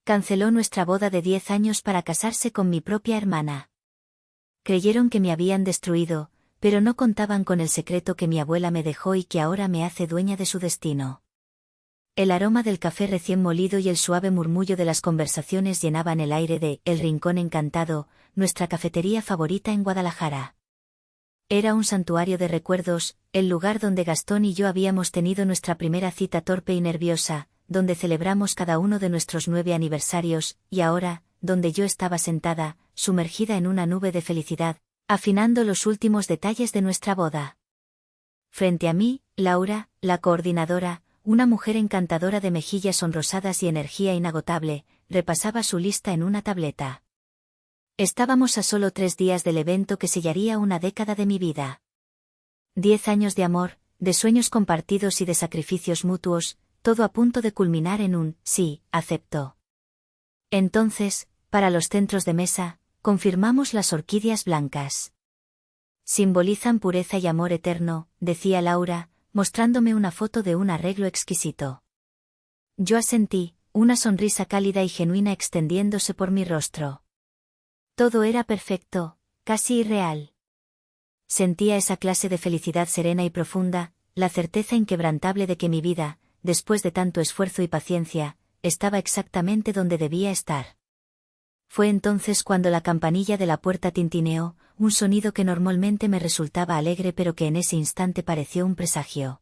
Canceló nuestra boda de 10 años para casarse con mi propia hermana. Creyeron que me habían destruido, pero no contaban con el secreto que mi abuela me dejó y que ahora me hace dueña de su destino. El aroma del café recién molido y el suave murmullo de las conversaciones llenaban el aire de El Rincón Encantado, nuestra cafetería favorita en Guadalajara. Era un santuario de recuerdos, el lugar donde Gastón y yo habíamos tenido nuestra primera cita torpe y nerviosa, donde celebramos cada uno de nuestros 9 aniversarios, y ahora, donde yo estaba sentada, sumergida en una nube de felicidad, afinando los últimos detalles de nuestra boda. Frente a mí, Laura, la coordinadora, una mujer encantadora de mejillas sonrosadas y energía inagotable, repasaba su lista en una tableta. Estábamos a solo 3 días del evento que sellaría una década de mi vida. 10 años de amor, de sueños compartidos y de sacrificios mutuos, todo a punto de culminar en un sí, acepto. Entonces, para los centros de mesa, confirmamos las orquídeas blancas. Simbolizan pureza y amor eterno, decía Laura, mostrándome una foto de un arreglo exquisito. Yo asentí, una sonrisa cálida y genuina extendiéndose por mi rostro. Todo era perfecto, casi irreal. Sentía esa clase de felicidad serena y profunda, la certeza inquebrantable de que mi vida, después de tanto esfuerzo y paciencia, estaba exactamente donde debía estar. Fue entonces cuando la campanilla de la puerta tintineó, un sonido que normalmente me resultaba alegre pero que en ese instante pareció un presagio.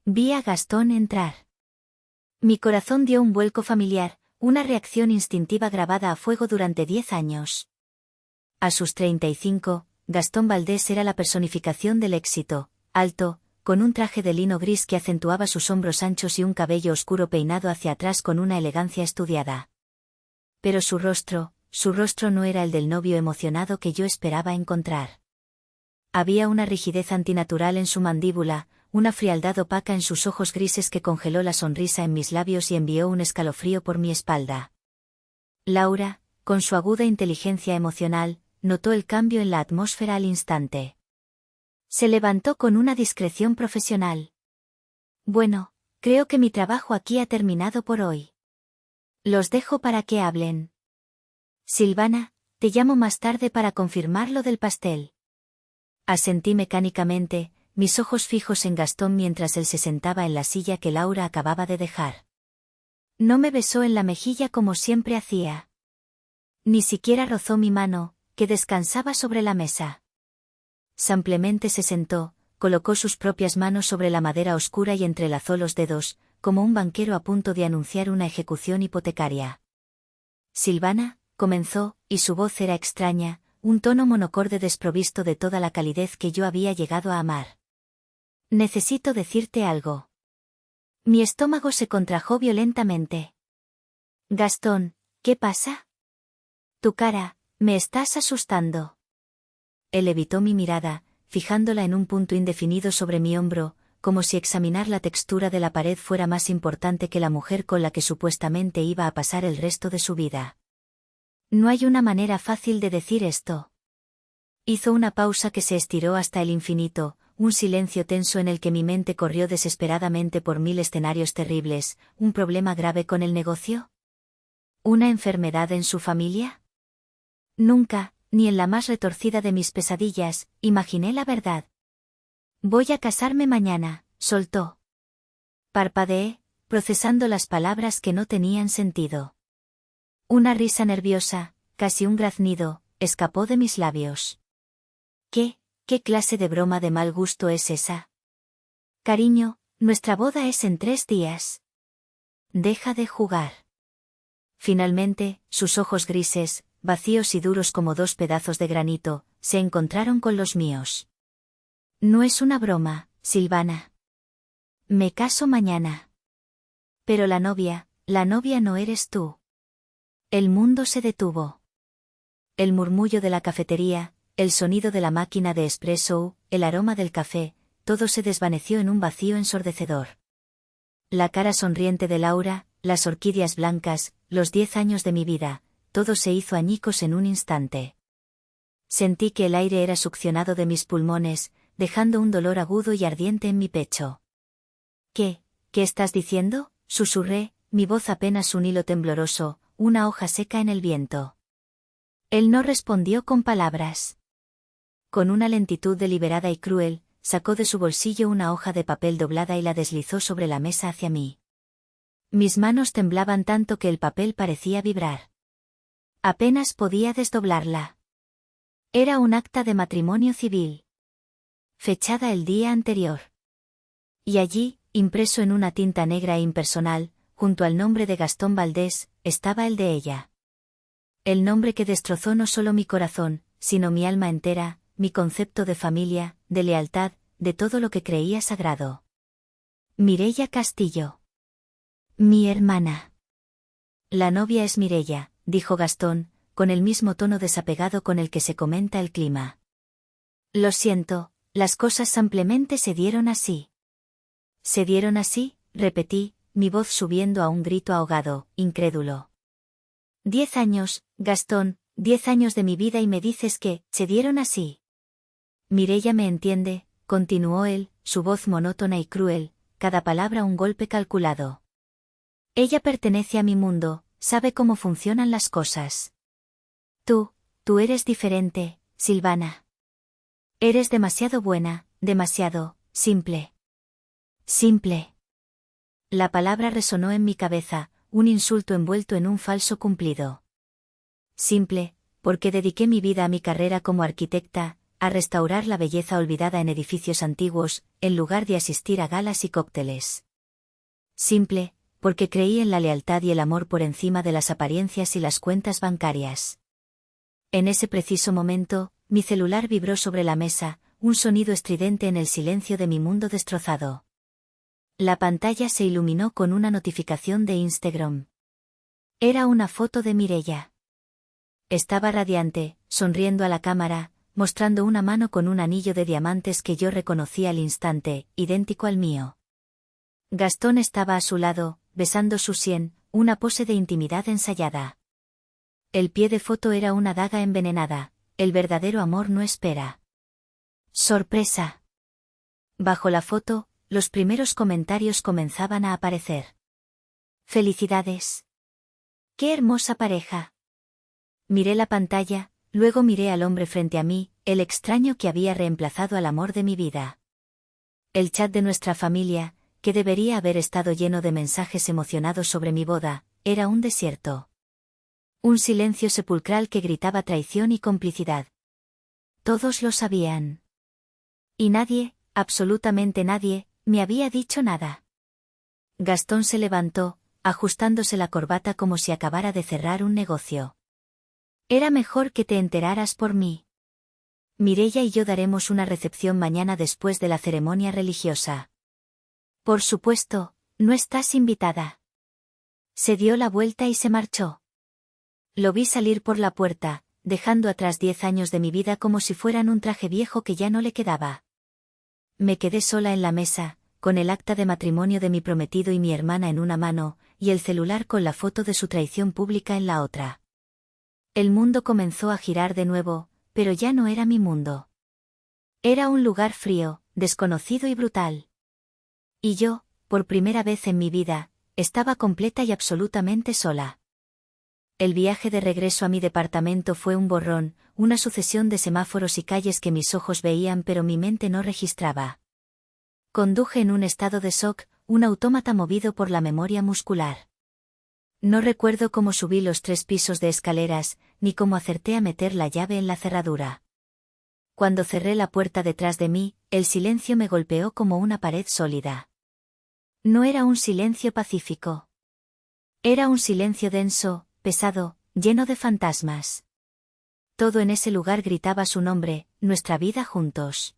Vi a Gastón entrar. Mi corazón dio un vuelco familiar, una reacción instintiva grabada a fuego durante 10 años. A sus 35, Gastón Valdés era la personificación del éxito, alto, con un traje de lino gris que acentuaba sus hombros anchos y un cabello oscuro peinado hacia atrás con una elegancia estudiada. Pero su rostro no era el del novio emocionado que yo esperaba encontrar. Había una rigidez antinatural en su mandíbula, una frialdad opaca en sus ojos grises que congeló la sonrisa en mis labios y envió un escalofrío por mi espalda. Laura, con su aguda inteligencia emocional, notó el cambio en la atmósfera al instante. Se levantó con una discreción profesional. Bueno, creo que mi trabajo aquí ha terminado por hoy. Los dejo para que hablen. Silvana, te llamo más tarde para confirmar lo del pastel. Asentí mecánicamente, mis ojos fijos en Gastón mientras él se sentaba en la silla que Laura acababa de dejar. No me besó en la mejilla como siempre hacía. Ni siquiera rozó mi mano, que descansaba sobre la mesa. Simplemente se sentó, colocó sus propias manos sobre la madera oscura y entrelazó los dedos, como un banquero a punto de anunciar una ejecución hipotecaria. Silvana, comenzó, y su voz era extraña, un tono monocorde desprovisto de toda la calidez que yo había llegado a amar. Necesito decirte algo. Mi estómago se contrajo violentamente. Gastón, ¿qué pasa? Tu cara, me estás asustando. Él evitó mi mirada, fijándola en un punto indefinido sobre mi hombro, como si examinar la textura de la pared fuera más importante que la mujer con la que supuestamente iba a pasar el resto de su vida. No hay una manera fácil de decir esto. Hizo una pausa que se estiró hasta el infinito, un silencio tenso en el que mi mente corrió desesperadamente por 1000 escenarios terribles. ¿Un problema grave con el negocio? ¿Una enfermedad en su familia? Nunca, ni en la más retorcida de mis pesadillas, imaginé la verdad. Voy a casarme mañana, soltó. Parpadeé, procesando las palabras que no tenían sentido. Una risa nerviosa, casi un graznido, escapó de mis labios. ¿Qué clase de broma de mal gusto es esa? Cariño, nuestra boda es en 3 días. Deja de jugar. Finalmente, sus ojos grises, vacíos y duros como 2 pedazos de granito, se encontraron con los míos. No es una broma, Silvana. Me caso mañana. Pero la novia no eres tú. El mundo se detuvo. El murmullo de la cafetería, el sonido de la máquina de espresso, el aroma del café, todo se desvaneció en un vacío ensordecedor. La cara sonriente de Laura, las orquídeas blancas, los 10 años de mi vida, todo se hizo añicos en un instante. Sentí que el aire era succionado de mis pulmones, dejando un dolor agudo y ardiente en mi pecho. ¿Qué estás diciendo?, susurré, mi voz apenas un hilo tembloroso, una hoja seca en el viento. Él no respondió con palabras. Con una lentitud deliberada y cruel, sacó de su bolsillo una hoja de papel doblada y la deslizó sobre la mesa hacia mí. Mis manos temblaban tanto que el papel parecía vibrar. Apenas podía desdoblarla. Era un acta de matrimonio civil. Fechada el día anterior. Y allí, impreso en una tinta negra e impersonal, junto al nombre de Gastón Valdés, estaba el de ella. El nombre que destrozó no solo mi corazón, sino mi alma entera, mi concepto de familia, de lealtad, de todo lo que creía sagrado. Mireia Castillo. Mi hermana. La novia es Mireia, dijo Gastón, con el mismo tono desapegado con el que se comenta el clima. Lo siento, las cosas simplemente se dieron así. ¿Se dieron así?, repetí, mi voz subiendo a un grito ahogado, incrédulo. 10 años, Gastón, 10 años de mi vida y me dices que, ¿se dieron así? Mireia me entiende, continuó él, su voz monótona y cruel, cada palabra un golpe calculado. Ella pertenece a mi mundo, sabe cómo funcionan las cosas. Tú eres diferente, Silvana. Eres demasiado buena, demasiado, simple. Simple. La palabra resonó en mi cabeza, un insulto envuelto en un falso cumplido. Simple, porque dediqué mi vida a mi carrera como arquitecta, a restaurar la belleza olvidada en edificios antiguos, en lugar de asistir a galas y cócteles. Simple, porque creí en la lealtad y el amor por encima de las apariencias y las cuentas bancarias. En ese preciso momento, mi celular vibró sobre la mesa, un sonido estridente en el silencio de mi mundo destrozado. La pantalla se iluminó con una notificación de Instagram. Era una foto de Mireia. Estaba radiante, sonriendo a la cámara, mostrando una mano con un anillo de diamantes que yo reconocí al instante, idéntico al mío. Gastón estaba a su lado, besando su sien, una pose de intimidad ensayada. El pie de foto era una daga envenenada, el verdadero amor no espera. ¡Sorpresa! Bajo la foto, los primeros comentarios comenzaban a aparecer. ¡Felicidades! ¡Qué hermosa pareja! Miré la pantalla, luego miré al hombre frente a mí, el extraño que había reemplazado al amor de mi vida. El chat de nuestra familia, que debería haber estado lleno de mensajes emocionados sobre mi boda, era un desierto. Un silencio sepulcral que gritaba traición y complicidad. Todos lo sabían. Y nadie, absolutamente nadie, me había dicho nada. Gastón se levantó, ajustándose la corbata como si acabara de cerrar un negocio. Era mejor que te enteraras por mí. Mireia y yo daremos una recepción mañana después de la ceremonia religiosa. Por supuesto, no estás invitada. Se dio la vuelta y se marchó. Lo vi salir por la puerta, dejando atrás 10 años de mi vida como si fueran un traje viejo que ya no le quedaba. Me quedé sola en la mesa, con el acta de matrimonio de mi prometido y mi hermana en una mano, y el celular con la foto de su traición pública en la otra. El mundo comenzó a girar de nuevo, pero ya no era mi mundo. Era un lugar frío, desconocido y brutal. Y yo, por primera vez en mi vida, estaba completa y absolutamente sola. El viaje de regreso a mi departamento fue un borrón, una sucesión de semáforos y calles que mis ojos veían pero mi mente no registraba. Conduje en un estado de shock, un autómata movido por la memoria muscular. No recuerdo cómo subí los 3 pisos de escaleras, ni cómo acerté a meter la llave en la cerradura. Cuando cerré la puerta detrás de mí, el silencio me golpeó como una pared sólida. No era un silencio pacífico. Era un silencio denso, pesado, lleno de fantasmas. Todo en ese lugar gritaba su nombre, nuestra vida juntos.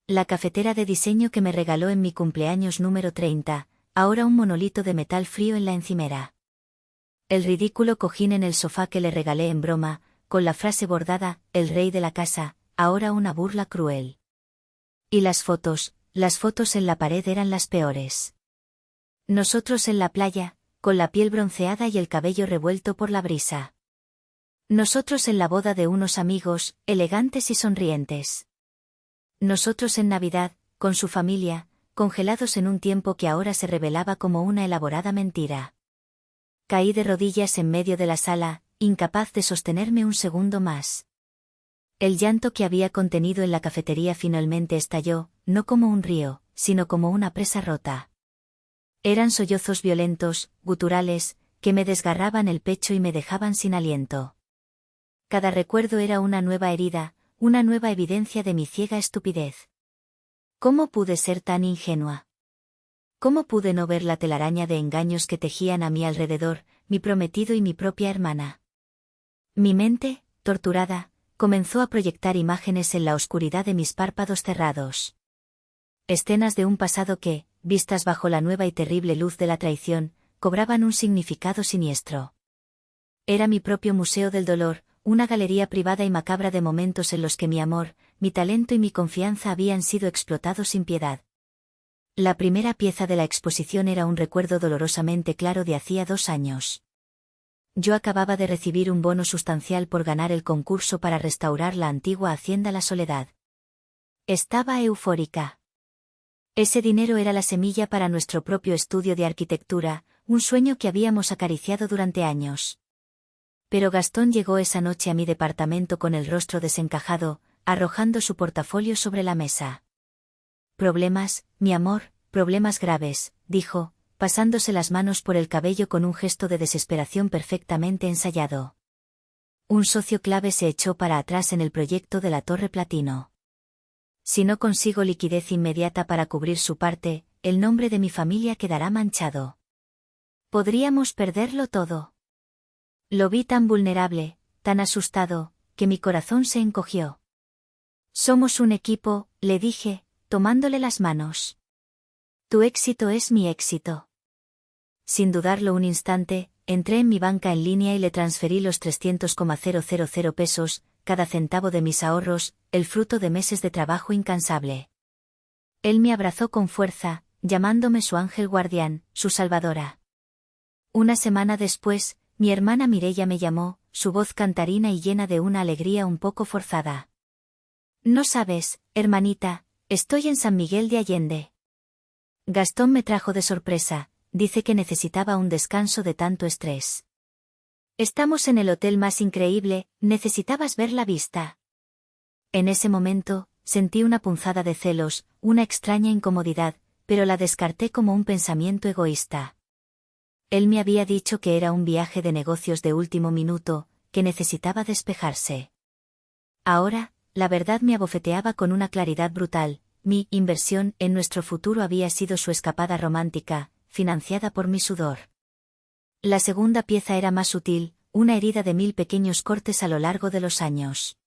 La cafetera de diseño que me regaló en mi cumpleaños número 30, ahora un monolito de metal frío en la encimera. El ridículo cojín en el sofá que le regalé en broma, con la frase bordada, el rey de la casa, ahora una burla cruel. Y las fotos en la pared eran las peores. Nosotros en la playa, con la piel bronceada y el cabello revuelto por la brisa. Nosotros en la boda de unos amigos, elegantes y sonrientes. Nosotros en Navidad, con su familia, congelados en un tiempo que ahora se revelaba como una elaborada mentira. Caí de rodillas en medio de la sala, incapaz de sostenerme un segundo más. El llanto que había contenido en la cafetería finalmente estalló, no como un río, sino como una presa rota. Eran sollozos violentos, guturales, que me desgarraban el pecho y me dejaban sin aliento. Cada recuerdo era una nueva herida, una nueva evidencia de mi ciega estupidez. ¿Cómo pude ser tan ingenua? ¿Cómo pude no ver la telaraña de engaños que tejían a mi alrededor, mi prometido y mi propia hermana? Mi mente, torturada, comenzó a proyectar imágenes en la oscuridad de mis párpados cerrados. Escenas de un pasado que, vistas bajo la nueva y terrible luz de la traición, cobraban un significado siniestro. Era mi propio museo del dolor, una galería privada y macabra de momentos en los que mi amor, mi talento y mi confianza habían sido explotados sin piedad. La primera pieza de la exposición era un recuerdo dolorosamente claro de hacía 2 años. Yo acababa de recibir un bono sustancial por ganar el concurso para restaurar la antigua hacienda La Soledad. Estaba eufórica. Ese dinero era la semilla para nuestro propio estudio de arquitectura, un sueño que habíamos acariciado durante años. Pero Gastón llegó esa noche a mi departamento con el rostro desencajado, arrojando su portafolio sobre la mesa. «Problemas, mi amor, problemas graves», dijo, pasándose las manos por el cabello con un gesto de desesperación perfectamente ensayado. Un socio clave se echó para atrás en el proyecto de la Torre Platino. Si no consigo liquidez inmediata para cubrir su parte, el nombre de mi familia quedará manchado. Podríamos perderlo todo. Lo vi tan vulnerable, tan asustado, que mi corazón se encogió. «Somos un equipo», le dije, tomándole las manos. «Tu éxito es mi éxito». Sin dudarlo un instante, entré en mi banca en línea y le transferí los 300,000 pesos, cada centavo de mis ahorros, el fruto de meses de trabajo incansable. Él me abrazó con fuerza, llamándome su ángel guardián, su salvadora. Una semana después, mi hermana Mireia me llamó, su voz cantarina y llena de una alegría un poco forzada. «No sabes, hermanita, estoy en San Miguel de Allende». Gastón me trajo de sorpresa, dice que necesitaba un descanso de tanto estrés. «Estamos en el hotel más increíble, necesitabas ver la vista». En ese momento, sentí una punzada de celos, una extraña incomodidad, pero la descarté como un pensamiento egoísta. Él me había dicho que era un viaje de negocios de último minuto, que necesitaba despejarse. Ahora, la verdad me abofeteaba con una claridad brutal. Mi inversión en nuestro futuro había sido su escapada romántica, financiada por mi sudor. La segunda pieza era más sutil, una herida de 1000 pequeños cortes a lo largo de los años.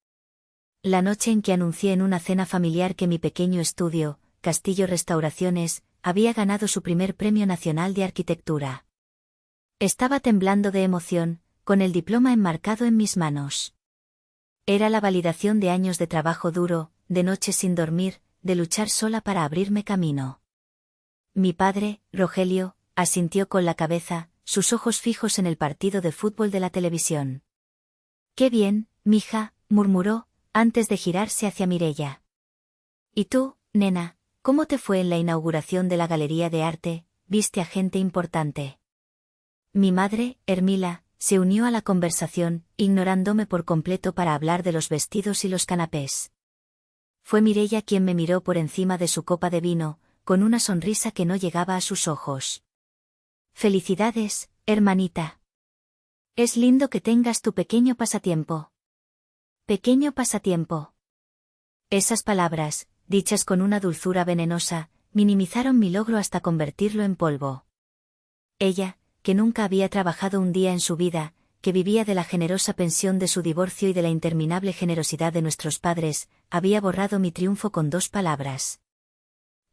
La noche en que anuncié en una cena familiar que mi pequeño estudio, Castillo Restauraciones, había ganado su primer premio nacional de arquitectura. Estaba temblando de emoción, con el diploma enmarcado en mis manos. Era la validación de años de trabajo duro, de noches sin dormir, de luchar sola para abrirme camino. Mi padre, Rogelio, asintió con la cabeza, sus ojos fijos en el partido de fútbol de la televisión. «Qué bien, mija», murmuró, antes de girarse hacia Mireia. «¿Y tú, nena, cómo te fue en la inauguración de la Galería de Arte? ¿Viste a gente importante?» Mi madre, Hermila, se unió a la conversación, ignorándome por completo para hablar de los vestidos y los canapés. Fue Mireia quien me miró por encima de su copa de vino, con una sonrisa que no llegaba a sus ojos. «Felicidades, hermanita. Es lindo que tengas tu pequeño pasatiempo». «Pequeño pasatiempo». Esas palabras, dichas con una dulzura venenosa, minimizaron mi logro hasta convertirlo en polvo. Ella, que nunca había trabajado un día en su vida, que vivía de la generosa pensión de su divorcio y de la interminable generosidad de nuestros padres, había borrado mi triunfo con 2 palabras.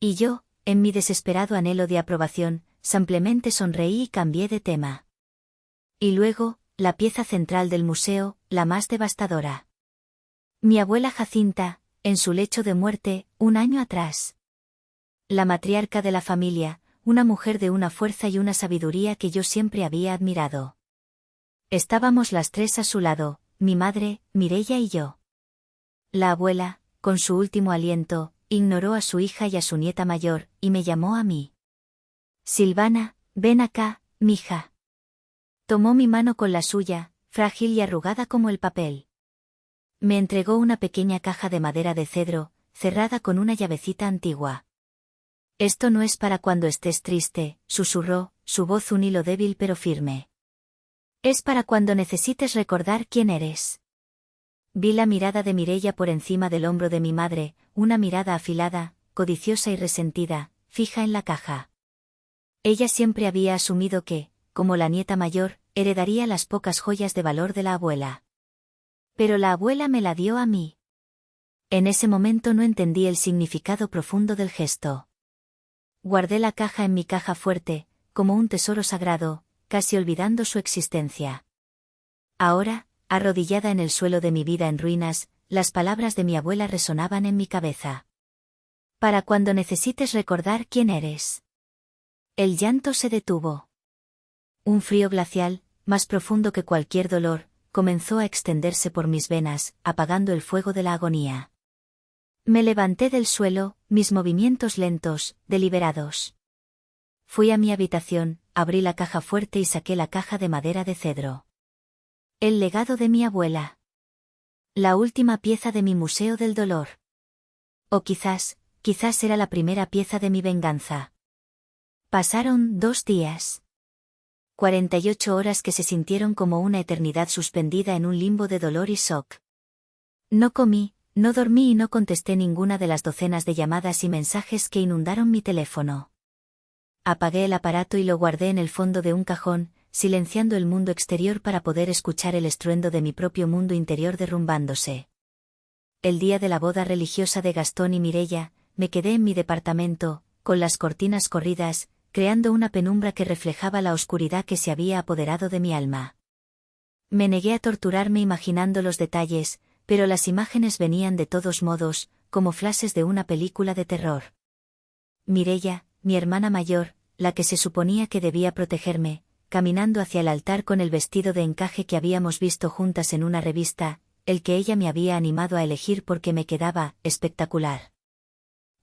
Y yo, en mi desesperado anhelo de aprobación, simplemente sonreí y cambié de tema. Y luego, la pieza central del museo, la más devastadora. Mi abuela Jacinta, en su lecho de muerte, 1 año atrás. La matriarca de la familia, una mujer de una fuerza y una sabiduría que yo siempre había admirado. Estábamos las 3 a su lado, mi madre, Mireia y yo. La abuela, con su último aliento, ignoró a su hija y a su nieta mayor, y me llamó a mí. «Silvana, ven acá, mija». Tomó mi mano con la suya, frágil y arrugada como el papel. Me entregó una pequeña caja de madera de cedro, cerrada con una llavecita antigua. Esto no es para cuando estés triste, susurró, su voz un hilo débil pero firme. Es para cuando necesites recordar quién eres. Vi la mirada de Mireia por encima del hombro de mi madre, una mirada afilada, codiciosa y resentida, fija en la caja. Ella siempre había asumido que, como la nieta mayor, heredaría las pocas joyas de valor de la abuela. Pero la abuela me la dio a mí. En ese momento no entendí el significado profundo del gesto. Guardé la caja en mi caja fuerte, como un tesoro sagrado, casi olvidando su existencia. Ahora, arrodillada en el suelo de mi vida en ruinas, las palabras de mi abuela resonaban en mi cabeza. Para cuando necesites recordar quién eres. El llanto se detuvo. Un frío glacial, más profundo que cualquier dolor, comenzó a extenderse por mis venas, apagando el fuego de la agonía. Me levanté del suelo, mis movimientos lentos, deliberados. Fui a mi habitación, abrí la caja fuerte y saqué la caja de madera de cedro. El legado de mi abuela. La última pieza de mi museo del dolor. O quizás era la primera pieza de mi venganza. Pasaron 2 días. 48 horas que se sintieron como una eternidad suspendida en un limbo de dolor y shock. No comí, no dormí y no contesté ninguna de las docenas de llamadas y mensajes que inundaron mi teléfono. Apagué el aparato y lo guardé en el fondo de un cajón, silenciando el mundo exterior para poder escuchar el estruendo de mi propio mundo interior derrumbándose. El día de la boda religiosa de Gastón y Mireia, me quedé en mi departamento, con las cortinas corridas, creando una penumbra que reflejaba la oscuridad que se había apoderado de mi alma. Me negué a torturarme imaginando los detalles, pero las imágenes venían de todos modos, como flashes de una película de terror. Mireia, mi hermana mayor, la que se suponía que debía protegerme, caminando hacia el altar con el vestido de encaje que habíamos visto juntas en una revista, el que ella me había animado a elegir porque me quedaba espectacular.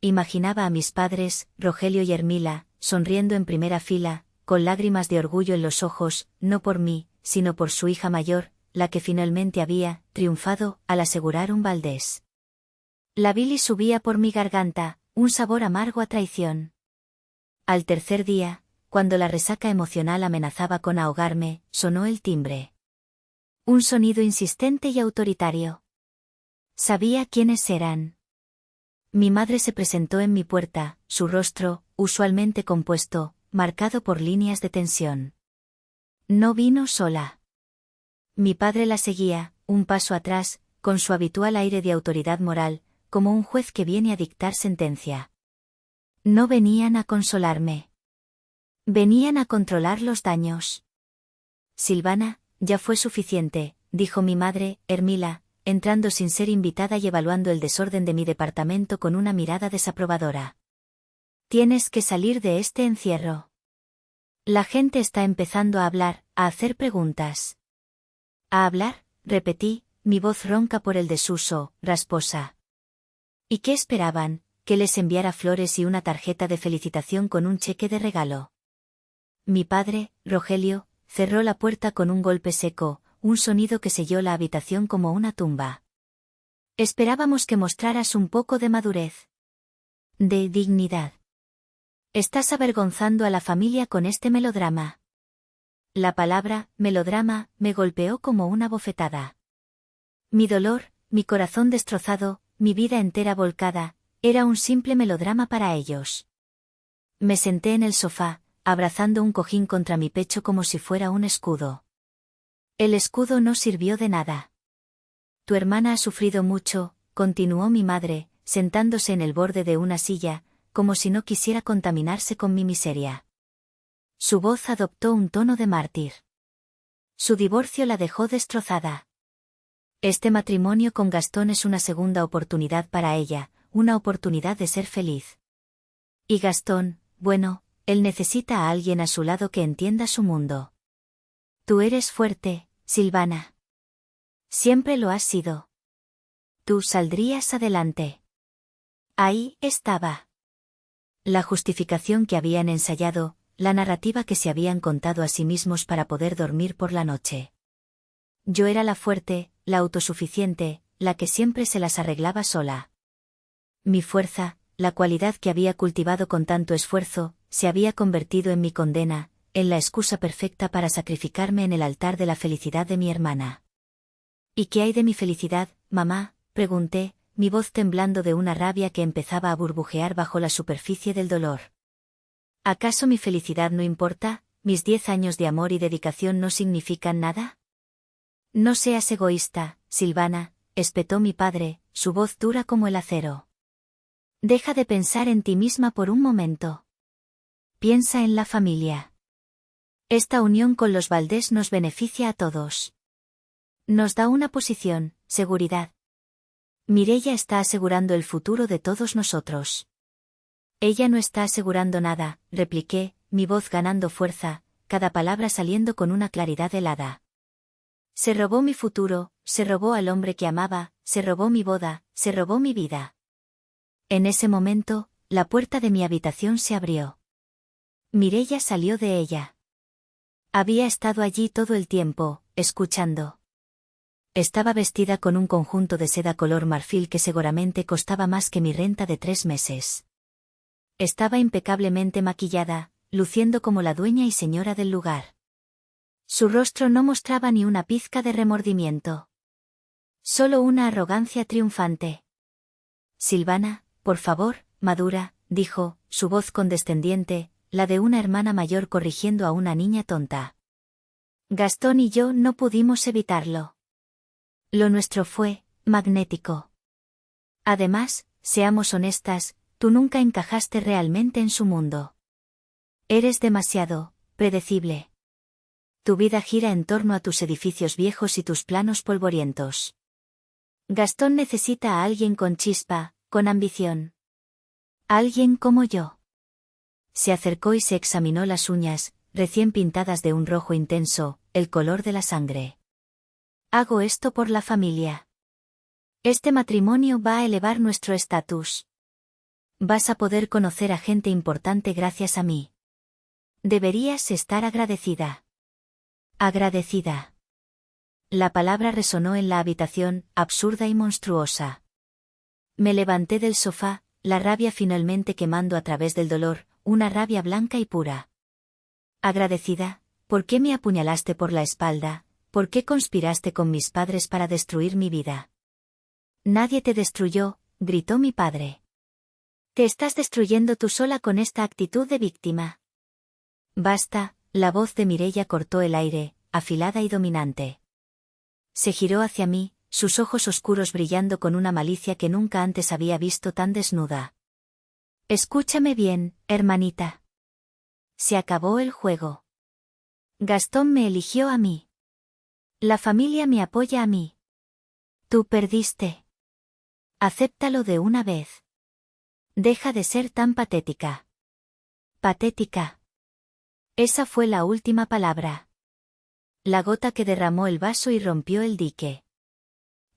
Imaginaba a mis padres, Rogelio y Hermila, sonriendo en primera fila, con lágrimas de orgullo en los ojos, no por mí, sino por su hija mayor, la que finalmente había triunfado al asegurar un Valdés. La bilis subía por mi garganta, un sabor amargo a traición. Al tercer día, cuando la resaca emocional amenazaba con ahogarme, sonó el timbre. Un sonido insistente y autoritario. Sabía quiénes eran. Mi madre se presentó en mi puerta, su rostro, usualmente compuesto, marcado por líneas de tensión. No vino sola. Mi padre la seguía, un paso atrás, con su habitual aire de autoridad moral, como un juez que viene a dictar sentencia. No venían a consolarme. Venían a controlar los daños. Silvana, ya fue suficiente, dijo mi madre, Hermila, entrando sin ser invitada y evaluando el desorden de mi departamento con una mirada desaprobadora. Tienes que salir de este encierro. La gente está empezando a hablar, a hacer preguntas. ¿A hablar?, repetí, mi voz ronca por el desuso, rasposa. ¿Y qué esperaban? ¿Que les enviara flores y una tarjeta de felicitación con un cheque de regalo? Mi padre, Rogelio, cerró la puerta con un golpe seco, un sonido que selló la habitación como una tumba. Esperábamos que mostraras un poco de madurez. De dignidad. Estás avergonzando a la familia con este melodrama. La palabra, melodrama, me golpeó como una bofetada. Mi dolor, mi corazón destrozado, mi vida entera volcada, era un simple melodrama para ellos. Me senté en el sofá, abrazando un cojín contra mi pecho como si fuera un escudo. El escudo no sirvió de nada. Tu hermana ha sufrido mucho, continuó mi madre, sentándose en el borde de una silla, como si no quisiera contaminarse con mi miseria. Su voz adoptó un tono de mártir. Su divorcio la dejó destrozada. Este matrimonio con Gastón es una segunda oportunidad para ella, una oportunidad de ser feliz. Y Gastón, bueno, él necesita a alguien a su lado que entienda su mundo. Tú eres fuerte, Silvana. Siempre lo has sido. Tú saldrías adelante. Ahí estaba. La justificación que habían ensayado, la narrativa que se habían contado a sí mismos para poder dormir por la noche. Yo era la fuerte, la autosuficiente, la que siempre se las arreglaba sola. Mi fuerza, la cualidad que había cultivado con tanto esfuerzo, se había convertido en mi condena, en la excusa perfecta para sacrificarme en el altar de la felicidad de mi hermana. ¿Y qué hay de mi felicidad, mamá?, pregunté, mi voz temblando de una rabia que empezaba a burbujear bajo la superficie del dolor. ¿Acaso mi felicidad no importa? ¿Mis 10 años de amor y dedicación no significan nada? No seas egoísta, Silvana, espetó mi padre, su voz dura como el acero. Deja de pensar en ti misma por un momento. Piensa en la familia. Esta unión con los Valdés nos beneficia a todos. Nos da una posición, seguridad. Mireia está asegurando el futuro de todos nosotros. Ella no está asegurando nada, repliqué, mi voz ganando fuerza, cada palabra saliendo con una claridad helada. Se robó mi futuro, se robó al hombre que amaba, se robó mi boda, se robó mi vida. En ese momento, la puerta de mi habitación se abrió. Mireia salió de ella. Había estado allí todo el tiempo, escuchando. Estaba vestida con un conjunto de seda color marfil que seguramente costaba más que mi renta de 3 meses. Estaba impecablemente maquillada, luciendo como la dueña y señora del lugar. Su rostro no mostraba ni una pizca de remordimiento. Solo una arrogancia triunfante. Silvana, por favor, madura, dijo, su voz condescendiente, la de una hermana mayor corrigiendo a una niña tonta. Gastón y yo no pudimos evitarlo. Lo nuestro fue magnético. Además, seamos honestas, tú nunca encajaste realmente en su mundo. Eres demasiado predecible. Tu vida gira en torno a tus edificios viejos y tus planos polvorientos. Gastón necesita a alguien con chispa, con ambición. Alguien como yo. Se acercó y se examinó las uñas, recién pintadas de un rojo intenso, el color de la sangre. Hago esto por la familia. Este matrimonio va a elevar nuestro estatus. Vas a poder conocer a gente importante gracias a mí. Deberías estar agradecida. Agradecida. La palabra resonó en la habitación, absurda y monstruosa. Me levanté del sofá, la rabia finalmente quemando a través del dolor, una rabia blanca y pura. Agradecida, ¿por qué me apuñalaste por la espalda? ¿Por qué conspiraste con mis padres para destruir mi vida? Nadie te destruyó, gritó mi padre. Te estás destruyendo tú sola con esta actitud de víctima. Basta, la voz de Mireia cortó el aire, afilada y dominante. Se giró hacia mí, sus ojos oscuros brillando con una malicia que nunca antes había visto tan desnuda. Escúchame bien, hermanita. Se acabó el juego. Gastón me eligió a mí. La familia me apoya a mí. Tú perdiste. Acéptalo de una vez. Deja de ser tan patética. Patética. Esa fue la última palabra. La gota que derramó el vaso y rompió el dique.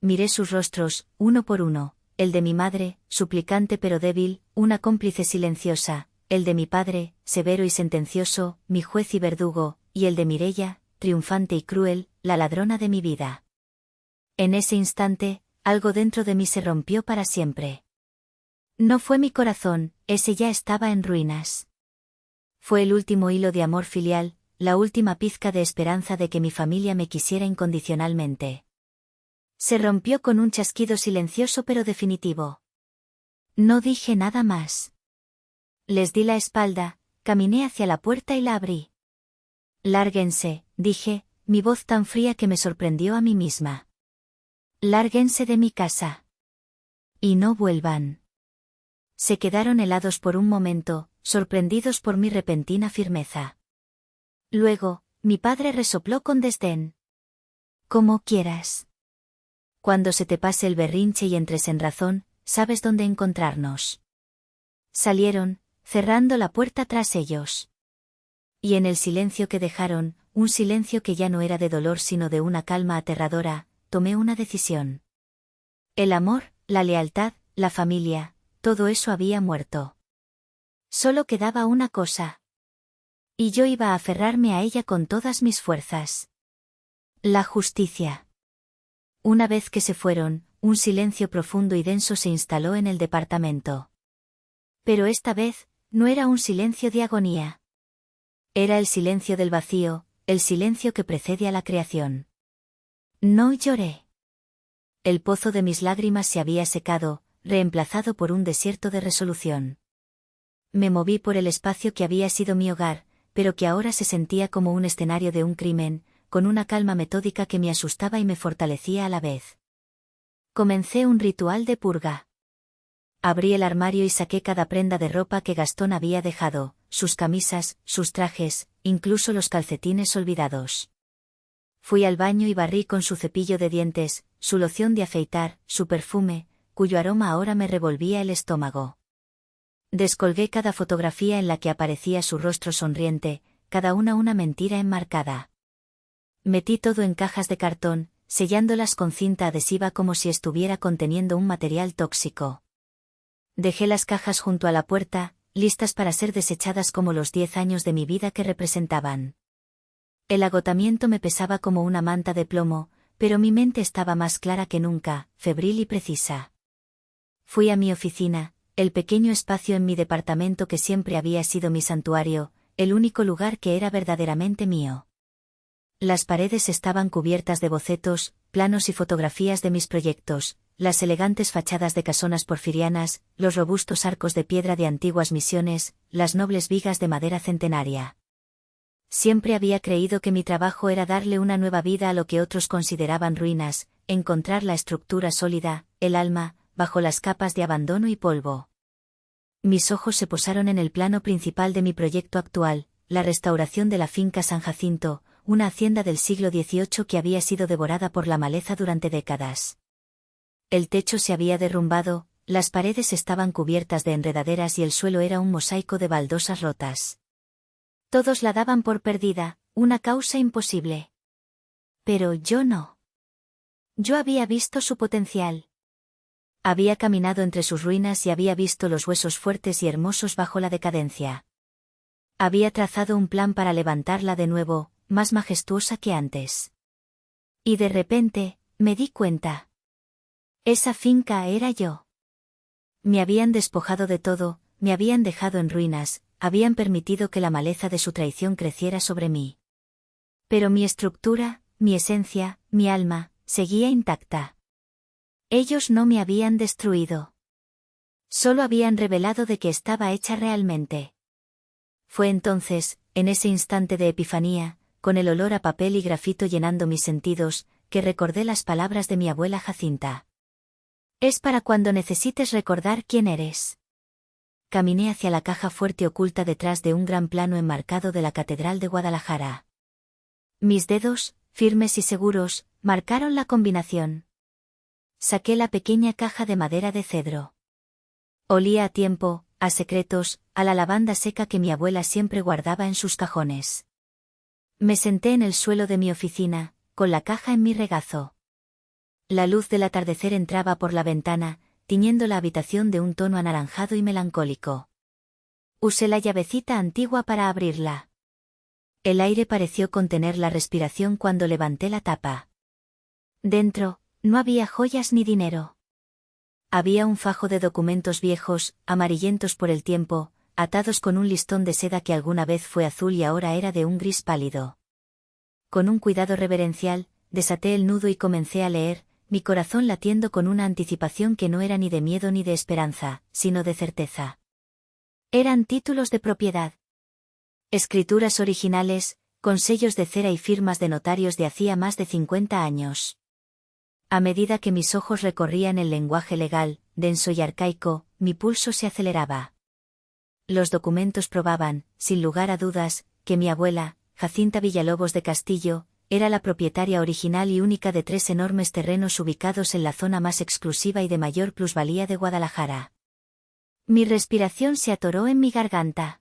Miré sus rostros, uno por uno, el de mi madre, suplicante pero débil, una cómplice silenciosa, el de mi padre, severo y sentencioso, mi juez y verdugo, y el de Mireia, triunfante y cruel, la ladrona de mi vida. En ese instante, algo dentro de mí se rompió para siempre. No fue mi corazón, ese ya estaba en ruinas. Fue el último hilo de amor filial, la última pizca de esperanza de que mi familia me quisiera incondicionalmente. Se rompió con un chasquido silencioso pero definitivo. No dije nada más. Les di la espalda, caminé hacia la puerta y la abrí. Lárguense, dije, mi voz tan fría que me sorprendió a mí misma. Lárguense de mi casa. Y no vuelvan. Se quedaron helados por un momento, sorprendidos por mi repentina firmeza. Luego, mi padre resopló con desdén. Como quieras. Cuando se te pase el berrinche y entres en razón, sabes dónde encontrarnos. Salieron, cerrando la puerta tras ellos. Y en el silencio que dejaron, un silencio que ya no era de dolor sino de una calma aterradora, tomé una decisión. El amor, la lealtad, la familia, todo eso había muerto. Solo quedaba una cosa. Y yo iba a aferrarme a ella con todas mis fuerzas. La justicia. Una vez que se fueron, un silencio profundo y denso se instaló en el departamento. Pero esta vez, no era un silencio de agonía. Era el silencio del vacío, el silencio que precede a la creación. No lloré. El pozo de mis lágrimas se había secado, reemplazado por un desierto de resolución. Me moví por el espacio que había sido mi hogar, pero que ahora se sentía como un escenario de un crimen, con una calma metódica que me asustaba y me fortalecía a la vez. Comencé un ritual de purga. Abrí el armario y saqué cada prenda de ropa que Gastón había dejado, sus camisas, sus trajes, incluso los calcetines olvidados. Fui al baño y barrí con su cepillo de dientes, su loción de afeitar, su perfume, cuyo aroma ahora me revolvía el estómago. Descolgué cada fotografía en la que aparecía su rostro sonriente, cada una mentira enmarcada. Metí todo en cajas de cartón, sellándolas con cinta adhesiva como si estuviera conteniendo un material tóxico. Dejé las cajas junto a la puerta, listas para ser desechadas como los 10 años de mi vida que representaban. El agotamiento me pesaba como una manta de plomo, pero mi mente estaba más clara que nunca, febril y precisa. Fui a mi oficina, el pequeño espacio en mi departamento que siempre había sido mi santuario, el único lugar que era verdaderamente mío. Las paredes estaban cubiertas de bocetos, planos y fotografías de mis proyectos, las elegantes fachadas de casonas porfirianas, los robustos arcos de piedra de antiguas misiones, las nobles vigas de madera centenaria. Siempre había creído que mi trabajo era darle una nueva vida a lo que otros consideraban ruinas, encontrar la estructura sólida, el alma, bajo las capas de abandono y polvo. Mis ojos se posaron en el plano principal de mi proyecto actual, la restauración de la finca San Jacinto, una hacienda del siglo XVIII que había sido devorada por la maleza durante décadas. El techo se había derrumbado, las paredes estaban cubiertas de enredaderas y el suelo era un mosaico de baldosas rotas. Todos la daban por perdida, una causa imposible. Pero yo no. Yo había visto su potencial. Había caminado entre sus ruinas y había visto los huesos fuertes y hermosos bajo la decadencia. Había trazado un plan para levantarla de nuevo, más majestuosa que antes. Y de repente, me di cuenta. Esa finca era yo. Me habían despojado de todo, me habían dejado en ruinas, habían permitido que la maleza de su traición creciera sobre mí. Pero mi estructura, mi esencia, mi alma, seguía intacta. Ellos no me habían destruido. Solo habían revelado de que estaba hecha realmente. Fue entonces, en ese instante de epifanía, con el olor a papel y grafito llenando mis sentidos, que recordé las palabras de mi abuela Jacinta. Es para cuando necesites recordar quién eres. Caminé hacia la caja fuerte oculta detrás de un gran plano enmarcado de la Catedral de Guadalajara. Mis dedos, firmes y seguros, marcaron la combinación. Saqué la pequeña caja de madera de cedro. Olía a tiempo, a secretos, a la lavanda seca que mi abuela siempre guardaba en sus cajones. Me senté en el suelo de mi oficina, con la caja en mi regazo. La luz del atardecer entraba por la ventana, tiñendo la habitación de un tono anaranjado y melancólico. Usé la llavecita antigua para abrirla. El aire pareció contener la respiración cuando levanté la tapa. Dentro, no había joyas ni dinero. Había un fajo de documentos viejos, amarillentos por el tiempo, atados con un listón de seda que alguna vez fue azul y ahora era de un gris pálido. Con un cuidado reverencial, desaté el nudo y comencé a leer, mi corazón latiendo con una anticipación que no era ni de miedo ni de esperanza, sino de certeza. Eran títulos de propiedad. Escrituras originales, con sellos de cera y firmas de notarios de hacía más de 50 años. A medida que mis ojos recorrían el lenguaje legal, denso y arcaico, mi pulso se aceleraba. Los documentos probaban, sin lugar a dudas, que mi abuela, Jacinta Villalobos de Castillo, era la propietaria original y única de 3 enormes terrenos ubicados en la zona más exclusiva y de mayor plusvalía de Guadalajara. Mi respiración se atoró en mi garganta.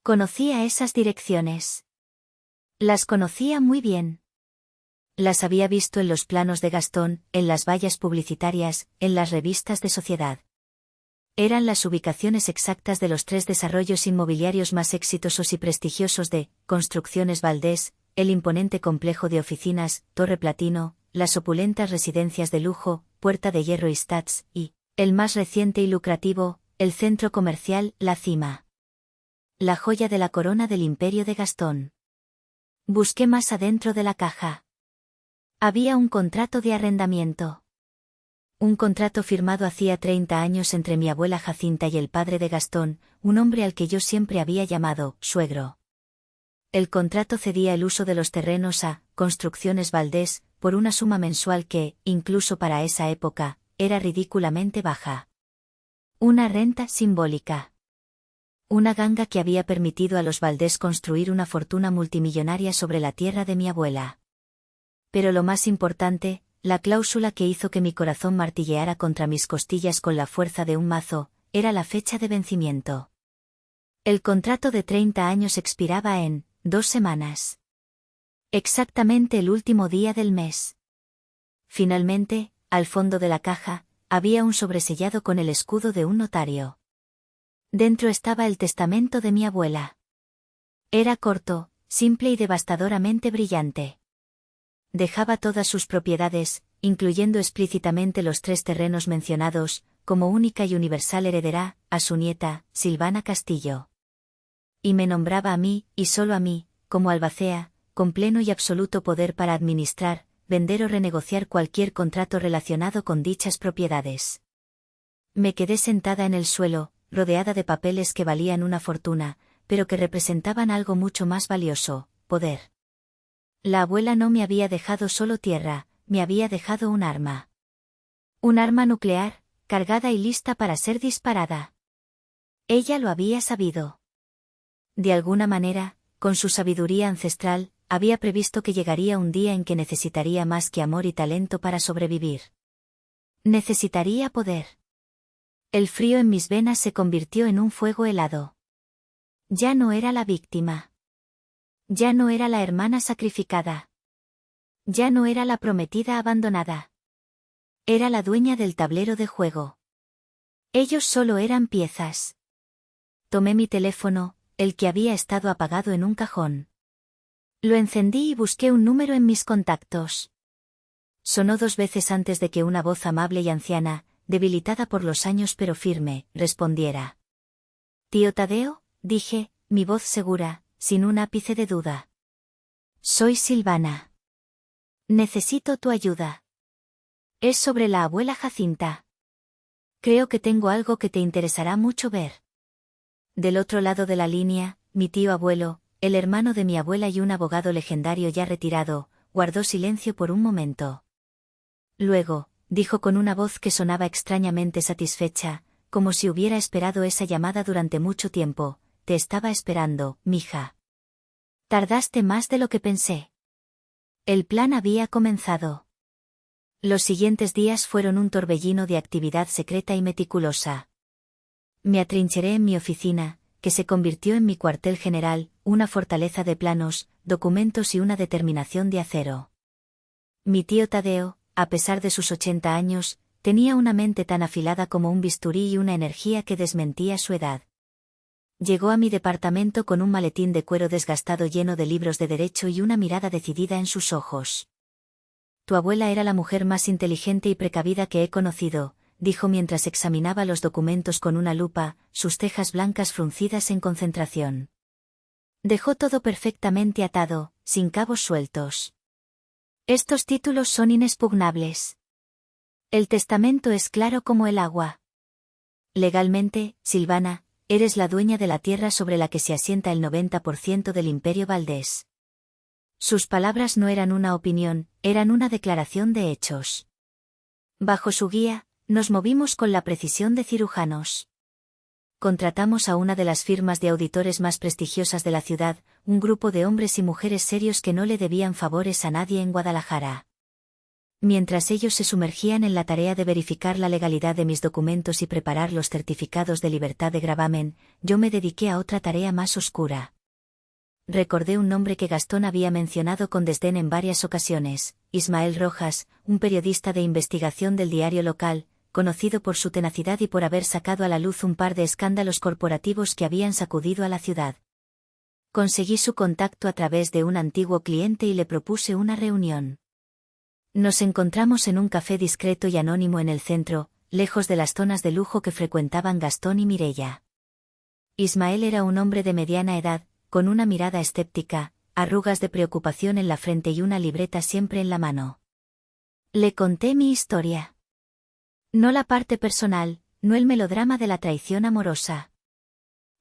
Conocía esas direcciones. Las conocía muy bien. Las había visto en los planos de Gastón, en las vallas publicitarias, en las revistas de sociedad. Eran las ubicaciones exactas de los 3 desarrollos inmobiliarios más exitosos y prestigiosos de Construcciones Valdés, el imponente complejo de oficinas, Torre Platino, las opulentas residencias de lujo, Puerta de Hierro y Stats, y, el más reciente y lucrativo, el centro comercial La Cima. La joya de la corona del imperio de Gastón. Busqué más adentro de la caja. Había un contrato de arrendamiento. Un contrato firmado hacía 30 años entre mi abuela Jacinta y el padre de Gastón, un hombre al que yo siempre había llamado suegro. El contrato cedía el uso de los terrenos a Construcciones Valdés, por una suma mensual que, incluso para esa época, era ridículamente baja. Una renta simbólica. Una ganga que había permitido a los Valdés construir una fortuna multimillonaria sobre la tierra de mi abuela. Pero lo más importante, la cláusula que hizo que mi corazón martilleara contra mis costillas con la fuerza de un mazo, era la fecha de vencimiento. El contrato de 30 años expiraba en 2 semanas. Exactamente el último día del mes. Finalmente, al fondo de la caja, había un sobresellado con el escudo de un notario. Dentro estaba el testamento de mi abuela. Era corto, simple y devastadoramente brillante. Dejaba todas sus propiedades, incluyendo explícitamente los 3 terrenos mencionados, como única y universal heredera, a su nieta, Silvana Castillo. Y me nombraba a mí, y solo a mí, como albacea, con pleno y absoluto poder para administrar, vender o renegociar cualquier contrato relacionado con dichas propiedades. Me quedé sentada en el suelo, rodeada de papeles que valían una fortuna, pero que representaban algo mucho más valioso, poder. La abuela no me había dejado solo tierra, me había dejado un arma. Un arma nuclear, cargada y lista para ser disparada. Ella lo había sabido. De alguna manera, con su sabiduría ancestral, había previsto que llegaría un día en que necesitaría más que amor y talento para sobrevivir. Necesitaría poder. El frío en mis venas se convirtió en un fuego helado. Ya no era la víctima. Ya no era la hermana sacrificada. Ya no era la prometida abandonada. Era la dueña del tablero de juego. Ellos solo eran piezas. Tomé mi teléfono, el que había estado apagado en un cajón. Lo encendí y busqué un número en mis contactos. Sonó 2 veces antes de que una voz amable y anciana, debilitada por los años pero firme, respondiera. «Tío Tadeo», dije, mi voz segura, sin un ápice de duda. «Soy Silvana. Necesito tu ayuda. Es sobre la abuela Jacinta. Creo que tengo algo que te interesará mucho ver». Del otro lado de la línea, mi tío abuelo, el hermano de mi abuela y un abogado legendario ya retirado, guardó silencio por un momento. Luego, dijo con una voz que sonaba extrañamente satisfecha, como si hubiera esperado esa llamada durante mucho tiempo: «Te estaba esperando, mija. Tardaste más de lo que pensé». El plan había comenzado. Los siguientes días fueron un torbellino de actividad secreta y meticulosa. Me atrincheré en mi oficina, que se convirtió en mi cuartel general, una fortaleza de planos, documentos y una determinación de acero. Mi tío Tadeo, a pesar de sus 80 años, tenía una mente tan afilada como un bisturí y una energía que desmentía su edad. Llegó a mi departamento con un maletín de cuero desgastado lleno de libros de derecho y una mirada decidida en sus ojos. «Tu abuela era la mujer más inteligente y precavida que he conocido», dijo mientras examinaba los documentos con una lupa, sus cejas blancas fruncidas en concentración. «Dejó todo perfectamente atado, sin cabos sueltos. Estos títulos son inexpugnables. El testamento es claro como el agua. Legalmente, Silvana, eres la dueña de la tierra sobre la que se asienta el 90% del imperio Valdés». Sus palabras no eran una opinión, eran una declaración de hechos. Bajo su guía, nos movimos con la precisión de cirujanos. Contratamos a una de las firmas de auditores más prestigiosas de la ciudad, un grupo de hombres y mujeres serios que no le debían favores a nadie en Guadalajara. Mientras ellos se sumergían en la tarea de verificar la legalidad de mis documentos y preparar los certificados de libertad de gravamen, yo me dediqué a otra tarea más oscura. Recordé un nombre que Gastón había mencionado con desdén en varias ocasiones: Ismael Rojas, un periodista de investigación del diario local, conocido por su tenacidad y por haber sacado a la luz un par de escándalos corporativos que habían sacudido a la ciudad. Conseguí su contacto a través de un antiguo cliente y le propuse una reunión. Nos encontramos en un café discreto y anónimo en el centro, lejos de las zonas de lujo que frecuentaban Gastón y Mireia. Ismael era un hombre de mediana edad, con una mirada escéptica, arrugas de preocupación en la frente y una libreta siempre en la mano. Le conté mi historia. No la parte personal, no el melodrama de la traición amorosa.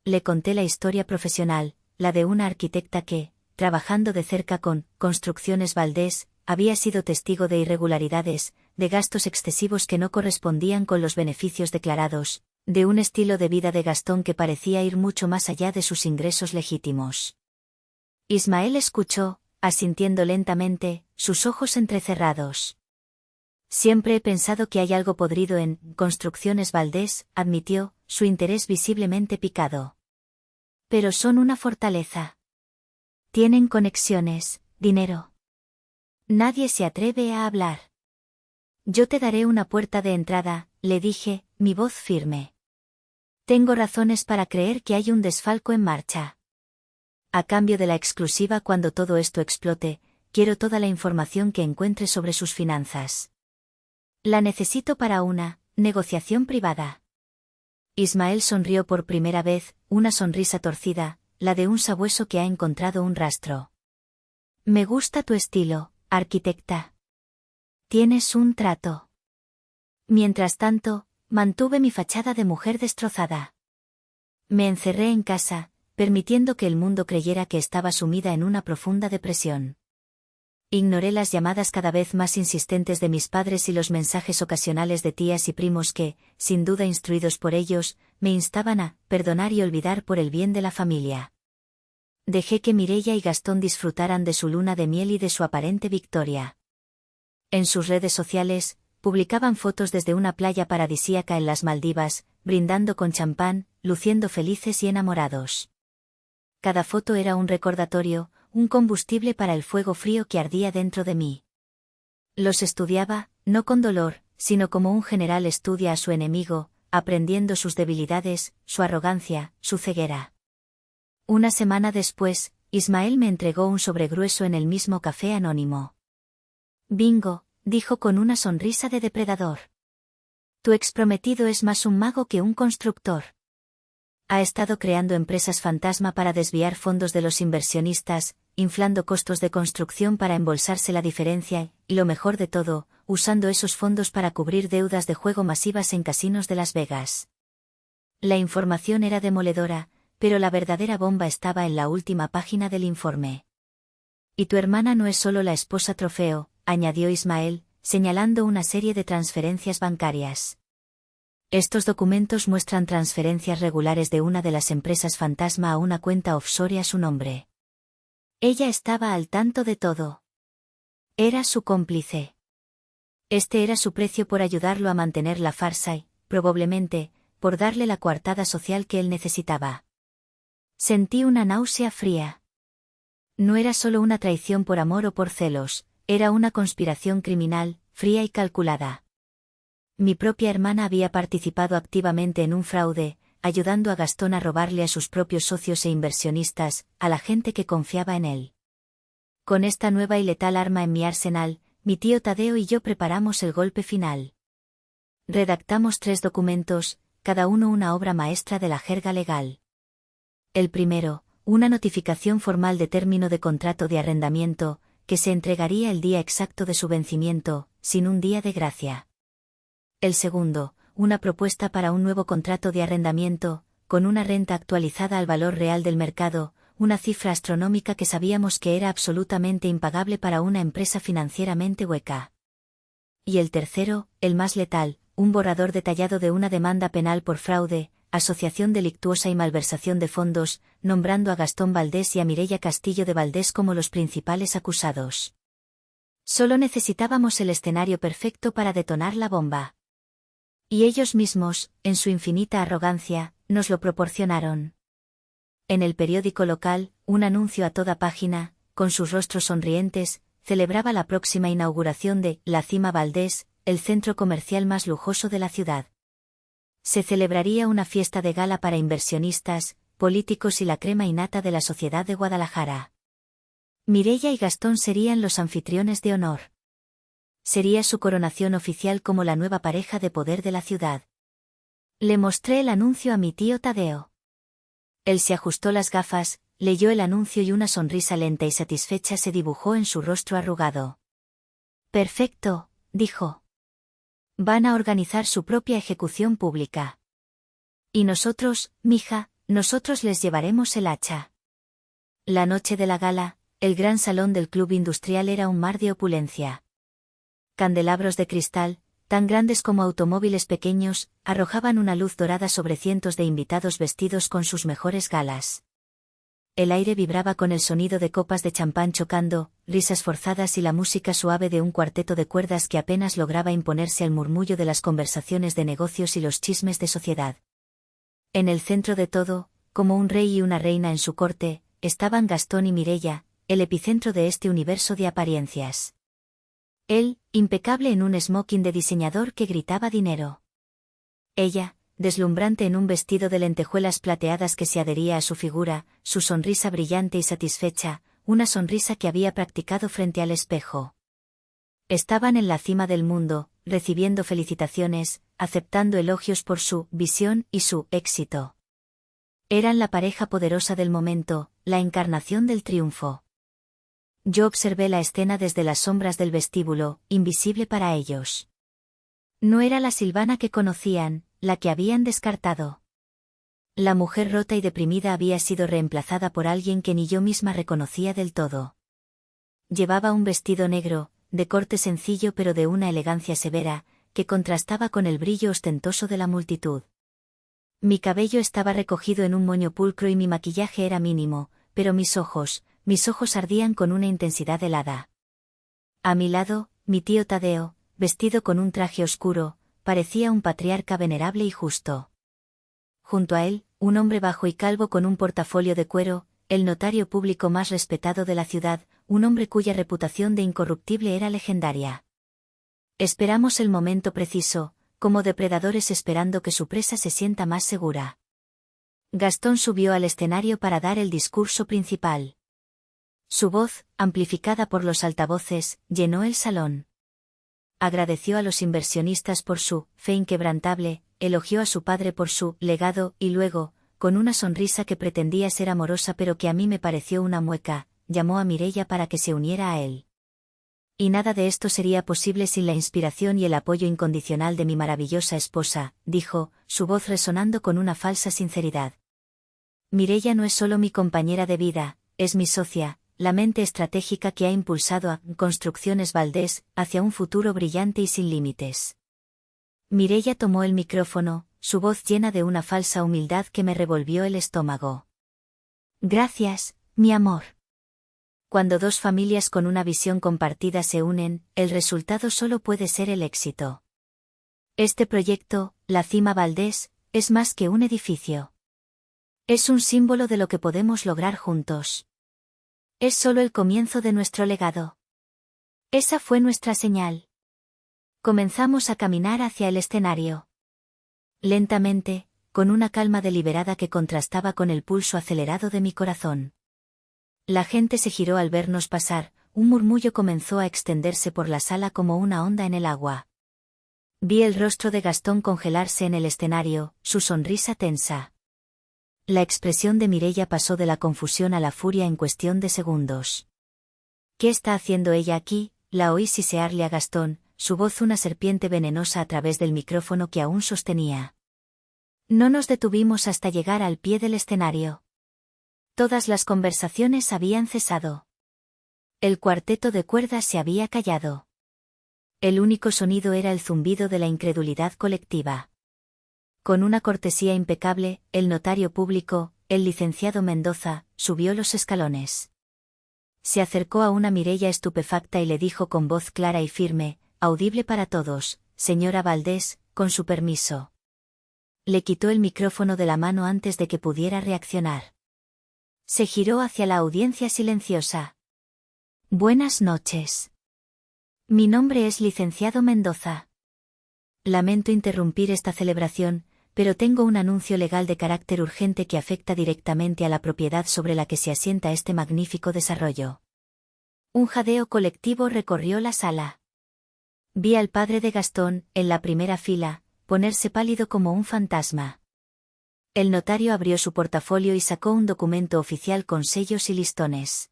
Le conté la historia profesional, la de una arquitecta que, trabajando de cerca con Construcciones Valdés, había sido testigo de irregularidades, de gastos excesivos que no correspondían con los beneficios declarados, de un estilo de vida de Gastón que parecía ir mucho más allá de sus ingresos legítimos. Ismael escuchó, asintiendo lentamente, sus ojos entrecerrados. Siempre he pensado que hay algo podrido en Construcciones Valdés, admitió, su interés visiblemente picado. Pero son una fortaleza. Tienen conexiones, dinero. Nadie se atreve a hablar. Yo te daré una puerta de entrada, le dije, mi voz firme. Tengo razones para creer que hay un desfalco en marcha. A cambio de la exclusiva cuando todo esto explote, quiero toda la información que encuentre sobre sus finanzas. La necesito para una negociación privada. Ismael sonrió por primera vez, una sonrisa torcida, la de un sabueso que ha encontrado un rastro. Me gusta tu estilo, arquitecta. Tienes un trato. Mientras tanto, mantuve mi fachada de mujer destrozada. Me encerré en casa, permitiendo que el mundo creyera que estaba sumida en una profunda depresión. Ignoré las llamadas cada vez más insistentes de mis padres y los mensajes ocasionales de tías y primos que, sin duda instruidos por ellos, me instaban a perdonar y olvidar por el bien de la familia. Dejé que Mireia y Gastón disfrutaran de su luna de miel y de su aparente victoria. En sus redes sociales, publicaban fotos desde una playa paradisíaca en las Maldivas, brindando con champán, luciendo felices y enamorados. Cada foto era un recordatorio, un combustible para el fuego frío que ardía dentro de mí. Los estudiaba, no con dolor, sino como un general estudia a su enemigo, aprendiendo sus debilidades, su arrogancia, su ceguera. Una semana después, Ismael me entregó un sobre grueso en el mismo café anónimo. Bingo, dijo con una sonrisa de depredador. Tu exprometido es más un mago que un constructor. Ha estado creando empresas fantasma para desviar fondos de los inversionistas, inflando costos de construcción para embolsarse la diferencia, y lo mejor de todo, usando esos fondos para cubrir deudas de juego masivas en casinos de Las Vegas. La información era demoledora, pero la verdadera bomba estaba en la última página del informe. Y tu hermana no es solo la esposa trofeo, añadió Ismael, señalando una serie de transferencias bancarias. Estos documentos muestran transferencias regulares de una de las empresas fantasma a una cuenta offshore a su nombre. Ella estaba al tanto de todo. Era su cómplice. Este era su precio por ayudarlo a mantener la farsa y, probablemente, por darle la coartada social que él necesitaba. Sentí una náusea fría. No era solo una traición por amor o por celos, era una conspiración criminal, fría y calculada. Mi propia hermana había participado activamente en un fraude, ayudando a Gastón a robarle a sus propios socios e inversionistas, a la gente que confiaba en él. Con esta nueva y letal arma en mi arsenal, mi tío Tadeo y yo preparamos el golpe final. Redactamos 3 documentos, cada uno una obra maestra de la jerga legal. El primero, una notificación formal de término de contrato de arrendamiento, que se entregaría el día exacto de su vencimiento, sin un día de gracia. El segundo, una propuesta para un nuevo contrato de arrendamiento, con una renta actualizada al valor real del mercado, una cifra astronómica que sabíamos que era absolutamente impagable para una empresa financieramente hueca. Y el tercero, el más letal, un borrador detallado de una demanda penal por fraude, asociación delictuosa y malversación de fondos, nombrando a Gastón Valdés y a Mireia Castillo de Valdés como los principales acusados. Solo necesitábamos el escenario perfecto para detonar la bomba. Y ellos mismos, en su infinita arrogancia, nos lo proporcionaron. En el periódico local, un anuncio a toda página, con sus rostros sonrientes, celebraba la próxima inauguración de La Cima Valdés, el centro comercial más lujoso de la ciudad. Se celebraría una fiesta de gala para inversionistas, políticos y la crema innata de la sociedad de Guadalajara. Mireia y Gastón serían los anfitriones de honor. Sería su coronación oficial como la nueva pareja de poder de la ciudad. Le mostré el anuncio a mi tío Tadeo. Él se ajustó las gafas, leyó el anuncio y una sonrisa lenta y satisfecha se dibujó en su rostro arrugado. Perfecto, dijo. Van a organizar su propia ejecución pública. Y nosotros, mija, nosotros les llevaremos el hacha. La noche de la gala, el gran salón del club industrial era un mar de opulencia. Candelabros de cristal, tan grandes como automóviles pequeños, arrojaban una luz dorada sobre cientos de invitados vestidos con sus mejores galas. El aire vibraba con el sonido de copas de champán chocando, risas forzadas y la música suave de un cuarteto de cuerdas que apenas lograba imponerse al murmullo de las conversaciones de negocios y los chismes de sociedad. En el centro de todo, como un rey y una reina en su corte, estaban Gastón y Mireia, el epicentro de este universo de apariencias. Él, impecable en un smoking de diseñador que gritaba dinero. Ella, deslumbrante en un vestido de lentejuelas plateadas que se adhería a su figura, su sonrisa brillante y satisfecha, una sonrisa que había practicado frente al espejo. Estaban en la cima del mundo, recibiendo felicitaciones, aceptando elogios por su visión y su éxito. Eran la pareja poderosa del momento, la encarnación del triunfo. Yo observé la escena desde las sombras del vestíbulo, invisible para ellos. No era la Silvana que conocían, la que habían descartado. La mujer rota y deprimida había sido reemplazada por alguien que ni yo misma reconocía del todo. Llevaba un vestido negro, de corte sencillo pero de una elegancia severa, que contrastaba con el brillo ostentoso de la multitud. Mi cabello estaba recogido en un moño pulcro y mi maquillaje era mínimo, pero mis ojos ardían con una intensidad helada. A mi lado, mi tío Tadeo, vestido con un traje oscuro, parecía un patriarca venerable y justo. Junto a él, un hombre bajo y calvo con un portafolio de cuero, el notario público más respetado de la ciudad, un hombre cuya reputación de incorruptible era legendaria. Esperamos el momento preciso, como depredadores esperando que su presa se sienta más segura. Gastón subió al escenario para dar el discurso principal. Su voz, amplificada por los altavoces, llenó el salón. Agradeció a los inversionistas por su fe inquebrantable, elogió a su padre por su legado y luego, con una sonrisa que pretendía ser amorosa pero que a mí me pareció una mueca, llamó a Mireia para que se uniera a él. Y nada de esto sería posible sin la inspiración y el apoyo incondicional de mi maravillosa esposa, dijo, su voz resonando con una falsa sinceridad. Mireia no es solo mi compañera de vida, es mi socia, la mente estratégica que ha impulsado a Construcciones Valdés hacia un futuro brillante y sin límites. Mireia tomó el micrófono, su voz llena de una falsa humildad que me revolvió el estómago. Gracias, mi amor. Cuando dos familias con una visión compartida se unen, el resultado solo puede ser el éxito. Este proyecto, la Cima Valdés, es más que un edificio. Es un símbolo de lo que podemos lograr juntos. Es solo el comienzo de nuestro legado. Esa fue nuestra señal. Comenzamos a caminar hacia el escenario. Lentamente, con una calma deliberada que contrastaba con el pulso acelerado de mi corazón. La gente se giró al vernos pasar, un murmullo comenzó a extenderse por la sala como una onda en el agua. Vi el rostro de Gastón congelarse en el escenario, su sonrisa tensa. La expresión de Mireia pasó de la confusión a la furia en cuestión de segundos. ¿Qué está haciendo ella aquí?, la oí sisearle a Gastón, su voz una serpiente venenosa a través del micrófono que aún sostenía. No nos detuvimos hasta llegar al pie del escenario. Todas las conversaciones habían cesado. El cuarteto de cuerdas se había callado. El único sonido era el zumbido de la incredulidad colectiva. Con una cortesía impecable, el notario público, el licenciado Mendoza, subió los escalones. Se acercó a una Mireia estupefacta y le dijo con voz clara y firme, audible para todos, señora Valdés, con su permiso. Le quitó el micrófono de la mano antes de que pudiera reaccionar. Se giró hacia la audiencia silenciosa. Buenas noches. Mi nombre es licenciado Mendoza. Lamento interrumpir esta celebración, pero tengo un anuncio legal de carácter urgente que afecta directamente a la propiedad sobre la que se asienta este magnífico desarrollo. Un jadeo colectivo recorrió la sala. Vi al padre de Gastón, en la primera fila, ponerse pálido como un fantasma. El notario abrió su portafolio y sacó un documento oficial con sellos y listones.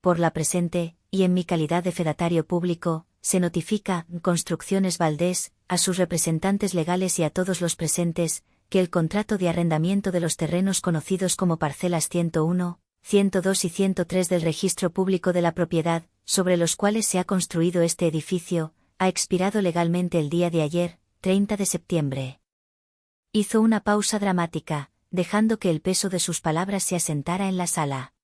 Por la presente, y en mi calidad de fedatario público, se notifica, Construcciones Valdés, a sus representantes legales y a todos los presentes, que el contrato de arrendamiento de los terrenos conocidos como parcelas 101, 102 y 103 del Registro Público de la Propiedad, sobre los cuales se ha construido este edificio, ha expirado legalmente el día de ayer, 30 de septiembre. Hizo una pausa dramática, dejando que el peso de sus palabras se asentara en la sala.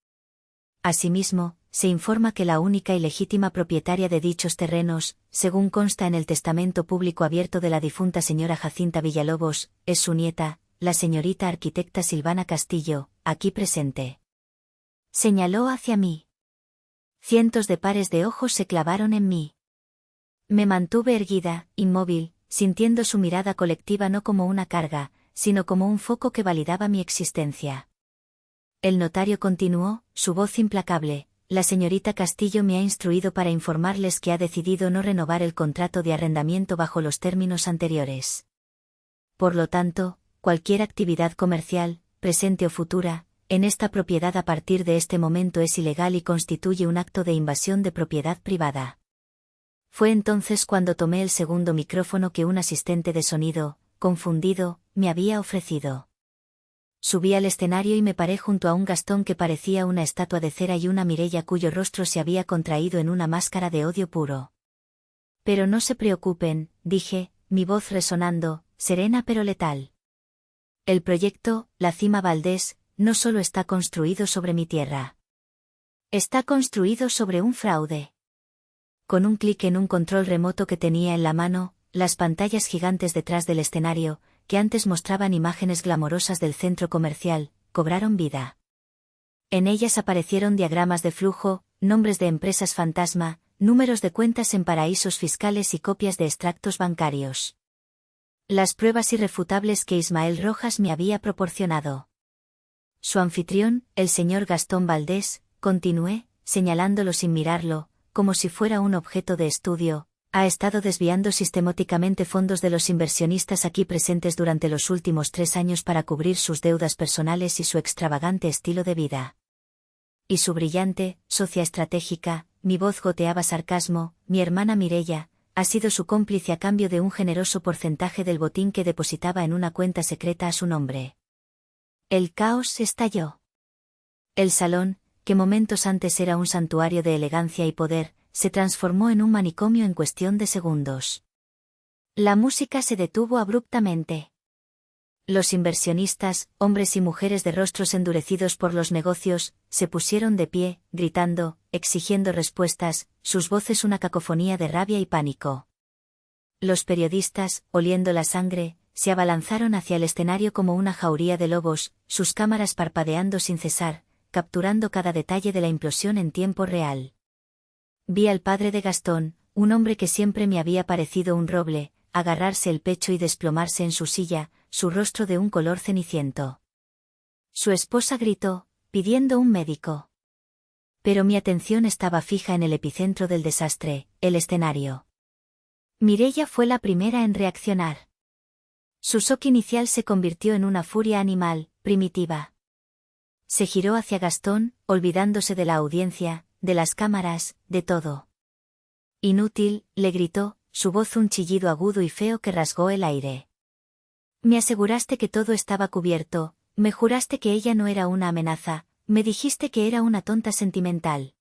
Asimismo, se informa que la única y legítima propietaria de dichos terrenos, según consta en el testamento público abierto de la difunta señora Jacinta Villalobos, es su nieta, la señorita arquitecta Silvana Castillo, aquí presente. Señaló hacia mí. Cientos de pares de ojos se clavaron en mí. Me mantuve erguida, inmóvil, sintiendo su mirada colectiva no como una carga, sino como un foco que validaba mi existencia. El notario continuó, su voz implacable: la señorita Castillo me ha instruido para informarles que ha decidido no renovar el contrato de arrendamiento bajo los términos anteriores. Por lo tanto, cualquier actividad comercial, presente o futura, en esta propiedad a partir de este momento es ilegal y constituye un acto de invasión de propiedad privada. Fue entonces cuando tomé el segundo micrófono que un asistente de sonido, confundido, me había ofrecido. Subí al escenario y me paré junto a un Gastón que parecía una estatua de cera y una Mireia cuyo rostro se había contraído en una máscara de odio puro. Pero no se preocupen, dije, mi voz resonando, serena pero letal. El proyecto, la Cima Valdés, no solo está construido sobre mi tierra. Está construido sobre un fraude. Con un clic en un control remoto que tenía en la mano, las pantallas gigantes detrás del escenario, que antes mostraban imágenes glamorosas del centro comercial, cobraron vida. En ellas aparecieron diagramas de flujo, nombres de empresas fantasma, números de cuentas en paraísos fiscales y copias de extractos bancarios. Las pruebas irrefutables que Ismael Rojas me había proporcionado. Su anfitrión, el señor Gastón Valdés, continué, señalándolo sin mirarlo, como si fuera un objeto de estudio, ha estado desviando sistemáticamente fondos de los inversionistas aquí presentes durante los últimos 3 años para cubrir sus deudas personales y su extravagante estilo de vida. Y su brillante, socia estratégica, mi voz goteaba sarcasmo, mi hermana Mireia, ha sido su cómplice a cambio de un generoso porcentaje del botín que depositaba en una cuenta secreta a su nombre. El caos estalló. El salón, que momentos antes era un santuario de elegancia y poder, se transformó en un manicomio en cuestión de segundos. La música se detuvo abruptamente. Los inversionistas, hombres y mujeres de rostros endurecidos por los negocios, se pusieron de pie, gritando, exigiendo respuestas, sus voces una cacofonía de rabia y pánico. Los periodistas, oliendo la sangre, se abalanzaron hacia el escenario como una jauría de lobos, sus cámaras parpadeando sin cesar, capturando cada detalle de la implosión en tiempo real. Vi al padre de Gastón, un hombre que siempre me había parecido un roble, agarrarse el pecho y desplomarse en su silla, su rostro de un color ceniciento. Su esposa gritó, pidiendo un médico. Pero mi atención estaba fija en el epicentro del desastre, el escenario. Mireia fue la primera en reaccionar. Su shock inicial se convirtió en una furia animal, primitiva. Se giró hacia Gastón, olvidándose de la audiencia, de las cámaras, de todo. Inútil, le gritó, su voz un chillido agudo y feo que rasgó el aire. Me aseguraste que todo estaba cubierto, me juraste que ella no era una amenaza, me dijiste que era una tonta sentimental.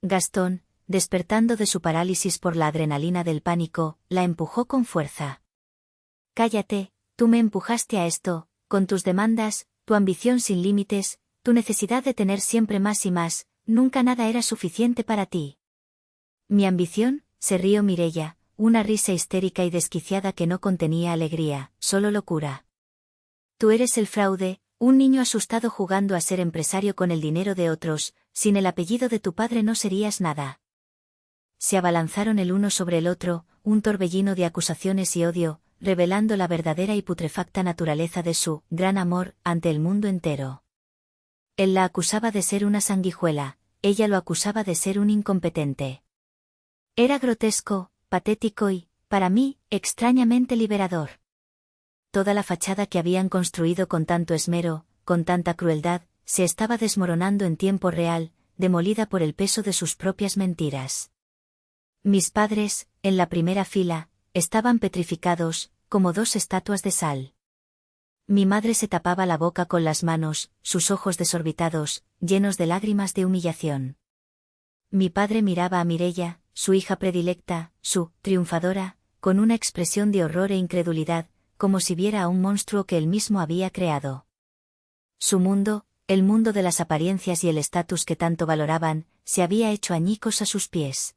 Gastón, despertando de su parálisis por la adrenalina del pánico, la empujó con fuerza. Cállate, tú me empujaste a esto, con tus demandas, tu ambición sin límites, tu necesidad de tener siempre más y más, nunca nada era suficiente para ti. Mi ambición, se rió Mireia, una risa histérica y desquiciada que no contenía alegría, solo locura. Tú eres el fraude, un niño asustado jugando a ser empresario con el dinero de otros, sin el apellido de tu padre no serías nada. se abalanzaron el uno sobre el otro, un torbellino de acusaciones y odio, revelando la verdadera y putrefacta naturaleza de su gran amor ante el mundo entero. Él la acusaba de ser una sanguijuela, ella lo acusaba de ser un incompetente. Era grotesco, patético y, para mí, extrañamente liberador. Toda la fachada que habían construido con tanto esmero, con tanta crueldad, se estaba desmoronando en tiempo real, demolida por el peso de sus propias mentiras. Mis padres, en la primera fila, estaban petrificados, como dos estatuas de sal. Mi madre se tapaba la boca con las manos, sus ojos desorbitados, llenos de lágrimas de humillación. Mi padre miraba a Mireia, su hija predilecta, su triunfadora, con una expresión de horror e incredulidad, como si viera a un monstruo que él mismo había creado. Su mundo, el mundo de las apariencias y el estatus que tanto valoraban, se había hecho añicos a sus pies.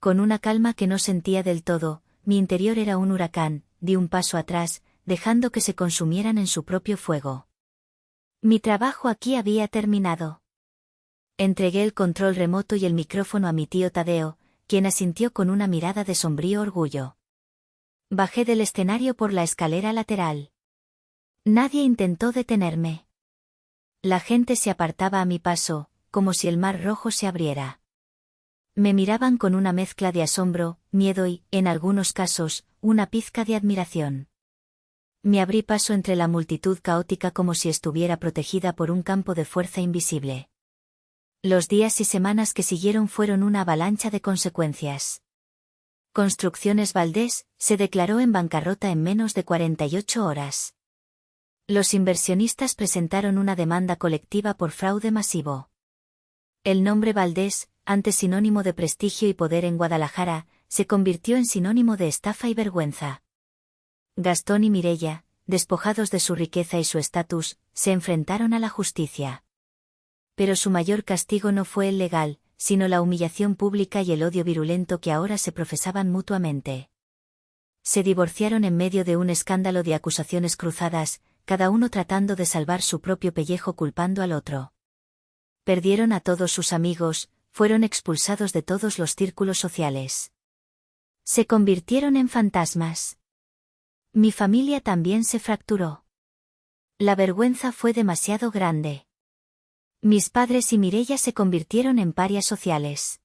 Con una calma que no sentía del todo, mi interior era un huracán, di un paso atrás, dejando que se consumieran en su propio fuego. Mi trabajo aquí había terminado. Entregué el control remoto y el micrófono a mi tío Tadeo, quien asintió con una mirada de sombrío orgullo. Bajé del escenario por la escalera lateral. Nadie intentó detenerme. La gente se apartaba a mi paso, como si el mar rojo se abriera. Me miraban con una mezcla de asombro, miedo y, en algunos casos, una pizca de admiración. Me abrí paso entre la multitud caótica como si estuviera protegida por un campo de fuerza invisible. Los días y semanas que siguieron fueron una avalancha de consecuencias. Construcciones Valdés se declaró en bancarrota en menos de 48 horas. Los inversionistas presentaron una demanda colectiva por fraude masivo. El nombre Valdés, antes sinónimo de prestigio y poder en Guadalajara, se convirtió en sinónimo de estafa y vergüenza. Gastón y Mireia, despojados de su riqueza y su estatus, se enfrentaron a la justicia. Pero su mayor castigo no fue el legal, sino la humillación pública y el odio virulento que ahora se profesaban mutuamente. Se divorciaron en medio de un escándalo de acusaciones cruzadas, cada uno tratando de salvar su propio pellejo culpando al otro. Perdieron a todos sus amigos, fueron expulsados de todos los círculos sociales. Se convirtieron en fantasmas. Mi familia también se fracturó. La vergüenza fue demasiado grande. Mis padres y Mireia se convirtieron en parias sociales.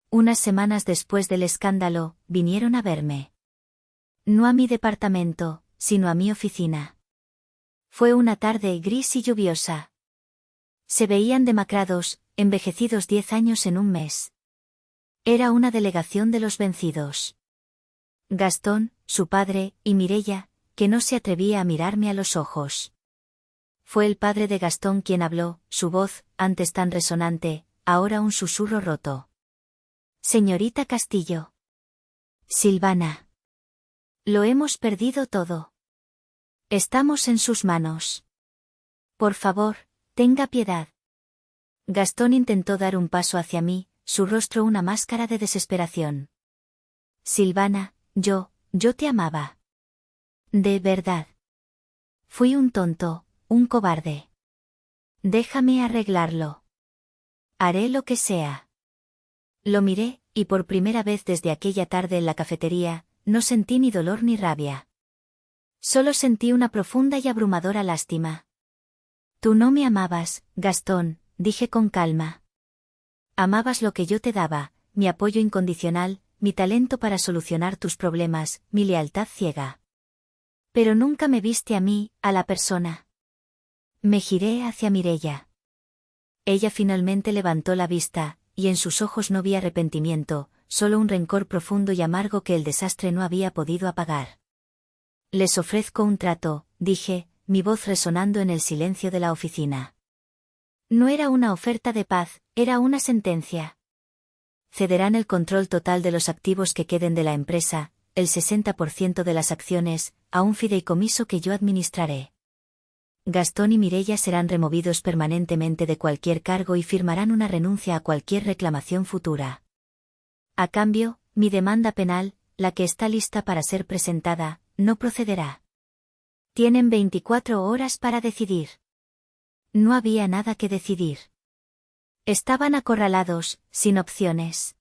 Unas semanas después del escándalo, vinieron a verme. No a mi departamento, sino a mi oficina. Fue una tarde gris y lluviosa. Se veían demacrados, envejecidos 10 años en un mes. Era una delegación de los vencidos. Gastón, su padre, y Mireia, que no se atrevía a mirarme a los ojos. Fue el padre de Gastón quien habló, su voz, antes tan resonante, ahora un susurro roto. Señorita Castillo. Silvana. Lo hemos perdido todo. Estamos en sus manos. Por favor, tenga piedad. Gastón intentó dar un paso hacia mí, su rostro una máscara de desesperación. Silvana, yo te amaba. De verdad. Fui un tonto, un cobarde. Déjame arreglarlo. Haré lo que sea. Lo miré, y por primera vez desde aquella tarde en la cafetería, no sentí ni dolor ni rabia. Solo sentí una profunda y abrumadora lástima. Tú no me amabas, Gastón, dije con calma. Amabas lo que yo te daba, mi apoyo incondicional, mi talento para solucionar tus problemas, mi lealtad ciega. Pero nunca me viste a mí, a la persona. Me giré hacia Mireia. Ella finalmente levantó la vista, y en sus ojos no vi arrepentimiento, solo un rencor profundo y amargo que el desastre no había podido apagar. Les ofrezco un trato, dije, mi voz resonando en el silencio de la oficina. No era una oferta de paz, era una sentencia. Cederán el control total de los activos que queden de la empresa, el 60% de las acciones, a un fideicomiso que yo administraré. Gastón y Mireia serán removidos permanentemente de cualquier cargo y firmarán una renuncia a cualquier reclamación futura. A cambio, mi demanda penal, la que está lista para ser presentada, no procederá. Tienen 24 horas para decidir. No había nada que decidir. Estaban acorralados, sin opciones.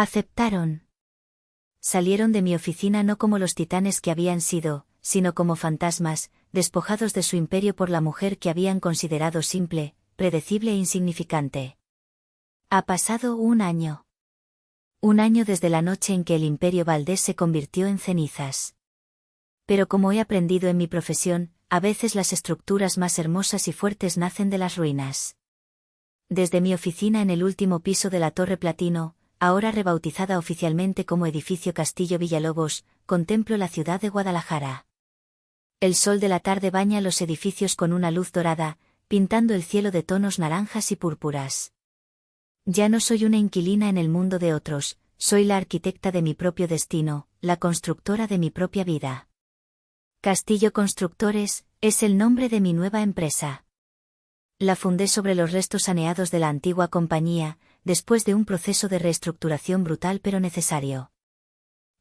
Aceptaron. Salieron de mi oficina no como los titanes que habían sido, sino como fantasmas, despojados de su imperio por la mujer que habían considerado simple, predecible e insignificante. Ha pasado un año. Un año desde la noche en que el imperio Valdés se convirtió en cenizas. Pero como he aprendido en mi profesión, a veces las estructuras más hermosas y fuertes nacen de las ruinas. Desde mi oficina en el último piso de la Torre Platino, ahora rebautizada oficialmente como Edificio Castillo Villalobos, contemplo la ciudad de Guadalajara. El sol de la tarde baña los edificios con una luz dorada, pintando el cielo de tonos naranjas y púrpuras. Ya no soy una inquilina en el mundo de otros, soy la arquitecta de mi propio destino, la constructora de mi propia vida. Castillo Constructores, es el nombre de mi nueva empresa. La fundé sobre los restos saneados de la antigua compañía, después de un proceso de reestructuración brutal pero necesario.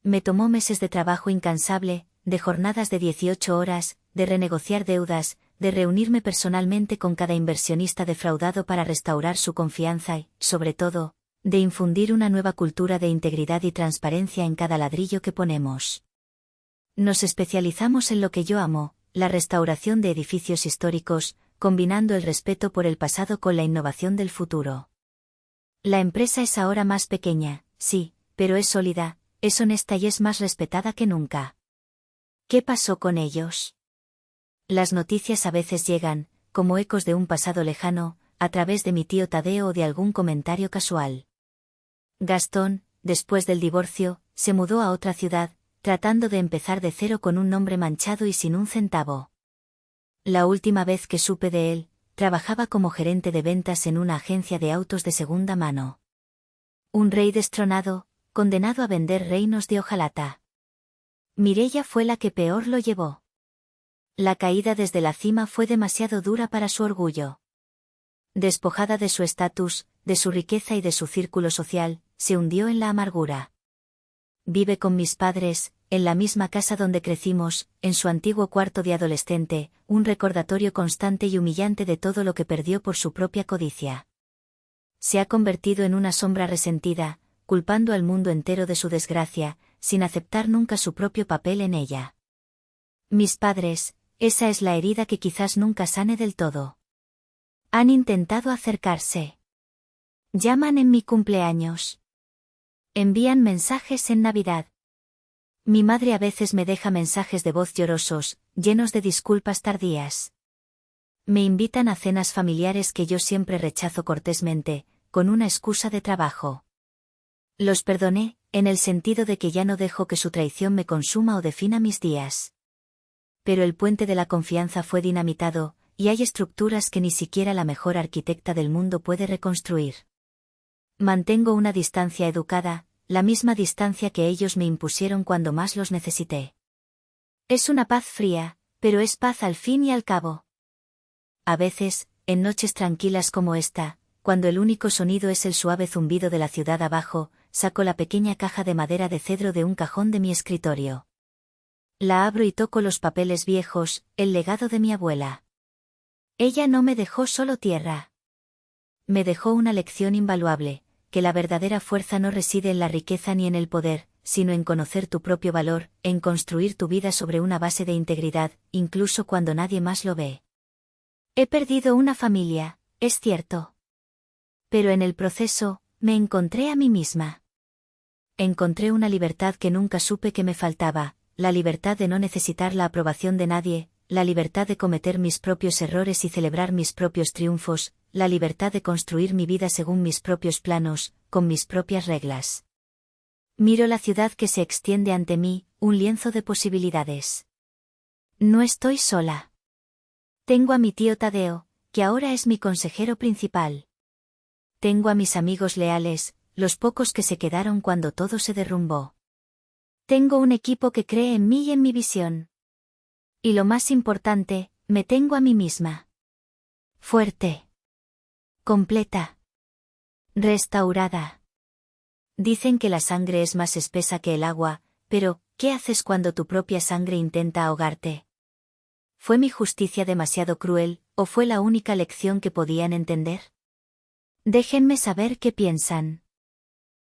Me tomó meses de trabajo incansable, de jornadas de 18 horas, de renegociar deudas, de reunirme personalmente con cada inversionista defraudado para restaurar su confianza y, sobre todo, de infundir una nueva cultura de integridad y transparencia en cada ladrillo que ponemos. Nos especializamos en lo que yo amo, la restauración de edificios históricos, combinando el respeto por el pasado con la innovación del futuro. La empresa es ahora más pequeña, sí, pero es sólida, es honesta y es más respetada que nunca. ¿Qué pasó con ellos? Las noticias a veces llegan, como ecos de un pasado lejano, a través de mi tío Tadeo o de algún comentario casual. Gastón, después del divorcio, se mudó a otra ciudad, tratando de empezar de cero con un nombre manchado y sin un centavo. La última vez que supe de él, trabajaba como gerente de ventas en una agencia de autos de segunda mano. Un rey destronado, condenado a vender reinos de hojalata. Mireia fue la que peor lo llevó. La caída desde la cima fue demasiado dura para su orgullo. Despojada de su estatus, de su riqueza y de su círculo social, se hundió en la amargura. Vive con mis padres, en la misma casa donde crecimos, en su antiguo cuarto de adolescente, un recordatorio constante y humillante de todo lo que perdió por su propia codicia. Se ha convertido en una sombra resentida, culpando al mundo entero de su desgracia, sin aceptar nunca su propio papel en ella. Mis padres, esa es la herida que quizás nunca sane del todo. Han intentado acercarse. Llaman en mi cumpleaños. Envían mensajes en Navidad. Mi madre a veces me deja mensajes de voz llorosos, llenos de disculpas tardías. Me invitan a cenas familiares que yo siempre rechazo cortésmente, con una excusa de trabajo. Los perdoné, en el sentido de que ya no dejo que su traición me consuma o defina mis días. Pero el puente de la confianza fue dinamitado, y hay estructuras que ni siquiera la mejor arquitecta del mundo puede reconstruir. Mantengo una distancia educada, la misma distancia que ellos me impusieron cuando más los necesité. Es una paz fría, pero es paz al fin y al cabo. A veces, en noches tranquilas como esta, cuando el único sonido es el suave zumbido de la ciudad abajo, saco la pequeña caja de madera de cedro de un cajón de mi escritorio. La abro y toco los papeles viejos, el legado de mi abuela. Ella no me dejó solo tierra. Me dejó una lección invaluable, que la verdadera fuerza no reside en la riqueza ni en el poder, sino en conocer tu propio valor, en construir tu vida sobre una base de integridad, incluso cuando nadie más lo ve. He perdido una familia, es cierto. Pero en el proceso, me encontré a mí misma. Encontré una libertad que nunca supe que me faltaba, la libertad de no necesitar la aprobación de nadie, la libertad de cometer mis propios errores y celebrar mis propios triunfos, la libertad de construir mi vida según mis propios planos, con mis propias reglas. Miro la ciudad que se extiende ante mí, un lienzo de posibilidades. No estoy sola. Tengo a mi tío Tadeo, que ahora es mi consejero principal. Tengo a mis amigos leales, los pocos que se quedaron cuando todo se derrumbó. Tengo un equipo que cree en mí y en mi visión. Y lo más importante, me tengo a mí misma. Fuerte. Completa. Restaurada. Dicen que la sangre es más espesa que el agua, pero, ¿qué haces cuando tu propia sangre intenta ahogarte? ¿Fue mi justicia demasiado cruel, o fue la única lección que podían entender? Déjenme saber qué piensan.